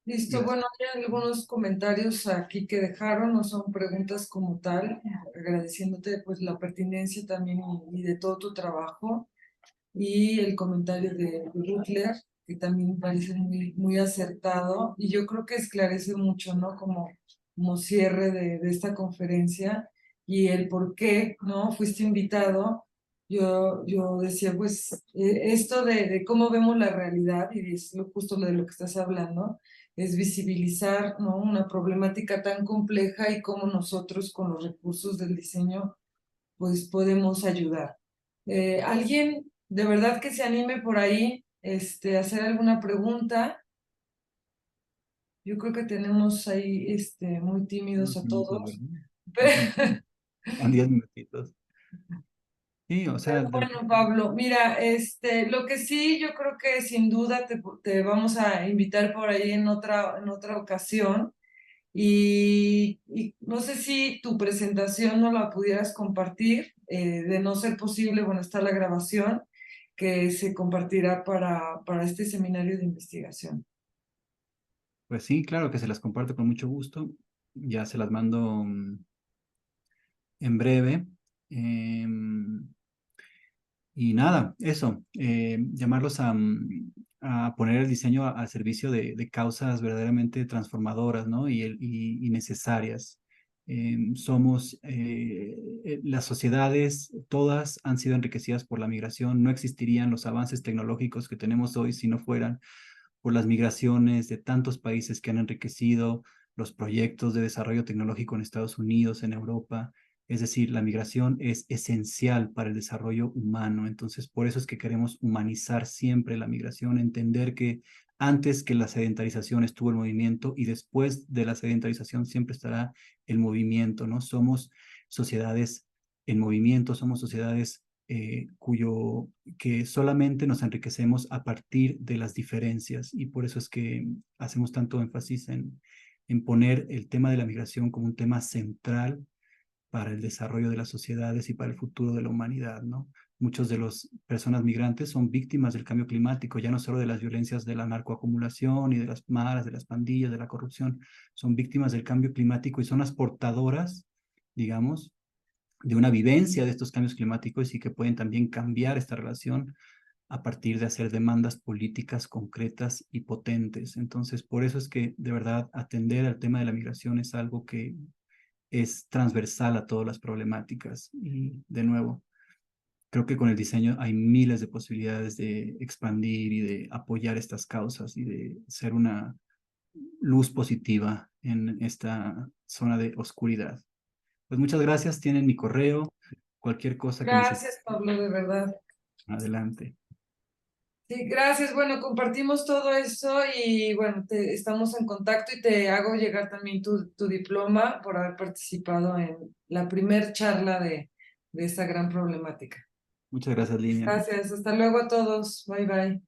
Listo, Gracias. bueno, hay algunos comentarios aquí que dejaron, no son preguntas como tal, agradeciéndote pues la pertinencia también y de todo tu trabajo, y el comentario de Butler, que también me parece muy acertado, y yo creo que esclarece mucho, ¿no? Como cierre de esta conferencia, y el por qué, ¿no? Fuiste invitado. Yo decía, pues, esto de cómo vemos la realidad, y es justo lo de lo que estás hablando, es visibilizar, ¿no? Una problemática tan compleja, y cómo nosotros con los recursos del diseño pues podemos ayudar. ¿Alguien de verdad que se anime por ahí a hacer alguna pregunta? Yo creo que tenemos ahí muy tímidos Unos a minutos, todos. ¿verdad? Pero, En 10 minutitos. Sí, o sea, bueno, Pablo, mira, lo que sí, yo creo que sin duda te vamos a invitar por ahí en otra ocasión. Y no sé si tu presentación no la pudieras compartir, de no ser posible, bueno, está la grabación que se compartirá para este seminario de investigación. pues sí, claro que se las comparto con mucho gusto. Ya se las mando en breve. Em, Y nada, eso, llamarlos a poner el diseño al servicio de causas verdaderamente transformadoras, ¿no? Y necesarias. Las sociedades, todas han sido enriquecidas por la migración. No existirían los avances tecnológicos que tenemos hoy si no fueran por las migraciones de tantos países que han enriquecido los proyectos de desarrollo tecnológico en Estados Unidos, en Europa. Es decir, la migración es esencial para el desarrollo humano. Entonces, por eso es que queremos humanizar siempre la migración, entender que antes que la sedentarización estuvo el movimiento, y después de la sedentarización siempre estará el movimiento, ¿no? Somos sociedades en movimiento, somos sociedades que solamente nos enriquecemos a partir de las diferencias, y por eso es que hacemos tanto énfasis en poner el tema de la migración como un tema central para el desarrollo de las sociedades y para el futuro de la humanidad, ¿no? Muchos de las personas migrantes son víctimas del cambio climático, ya no solo de las violencias de la narcoacumulación y de las maras, de las pandillas, de la corrupción, son víctimas del cambio climático y son las portadoras, digamos, de una vivencia de estos cambios climáticos, y que pueden también cambiar esta relación a partir de hacer demandas políticas concretas y potentes. Entonces, por eso es que de verdad atender al tema de la migración es algo que es transversal a todas las problemáticas. Y de nuevo, creo que con el diseño hay miles de posibilidades de expandir y de apoyar estas causas y de ser una luz positiva en esta zona de oscuridad. Pues muchas gracias, tienen mi correo, cualquier cosa que necesiten, Gracias, Pablo, de verdad. adelante. Sí, gracias. Bueno, compartimos todo eso y bueno, estamos en contacto, y te hago llegar también tu diploma por haber participado en la primer charla de esta gran problemática. Muchas gracias, Línea. Gracias, hasta luego a todos. Bye bye.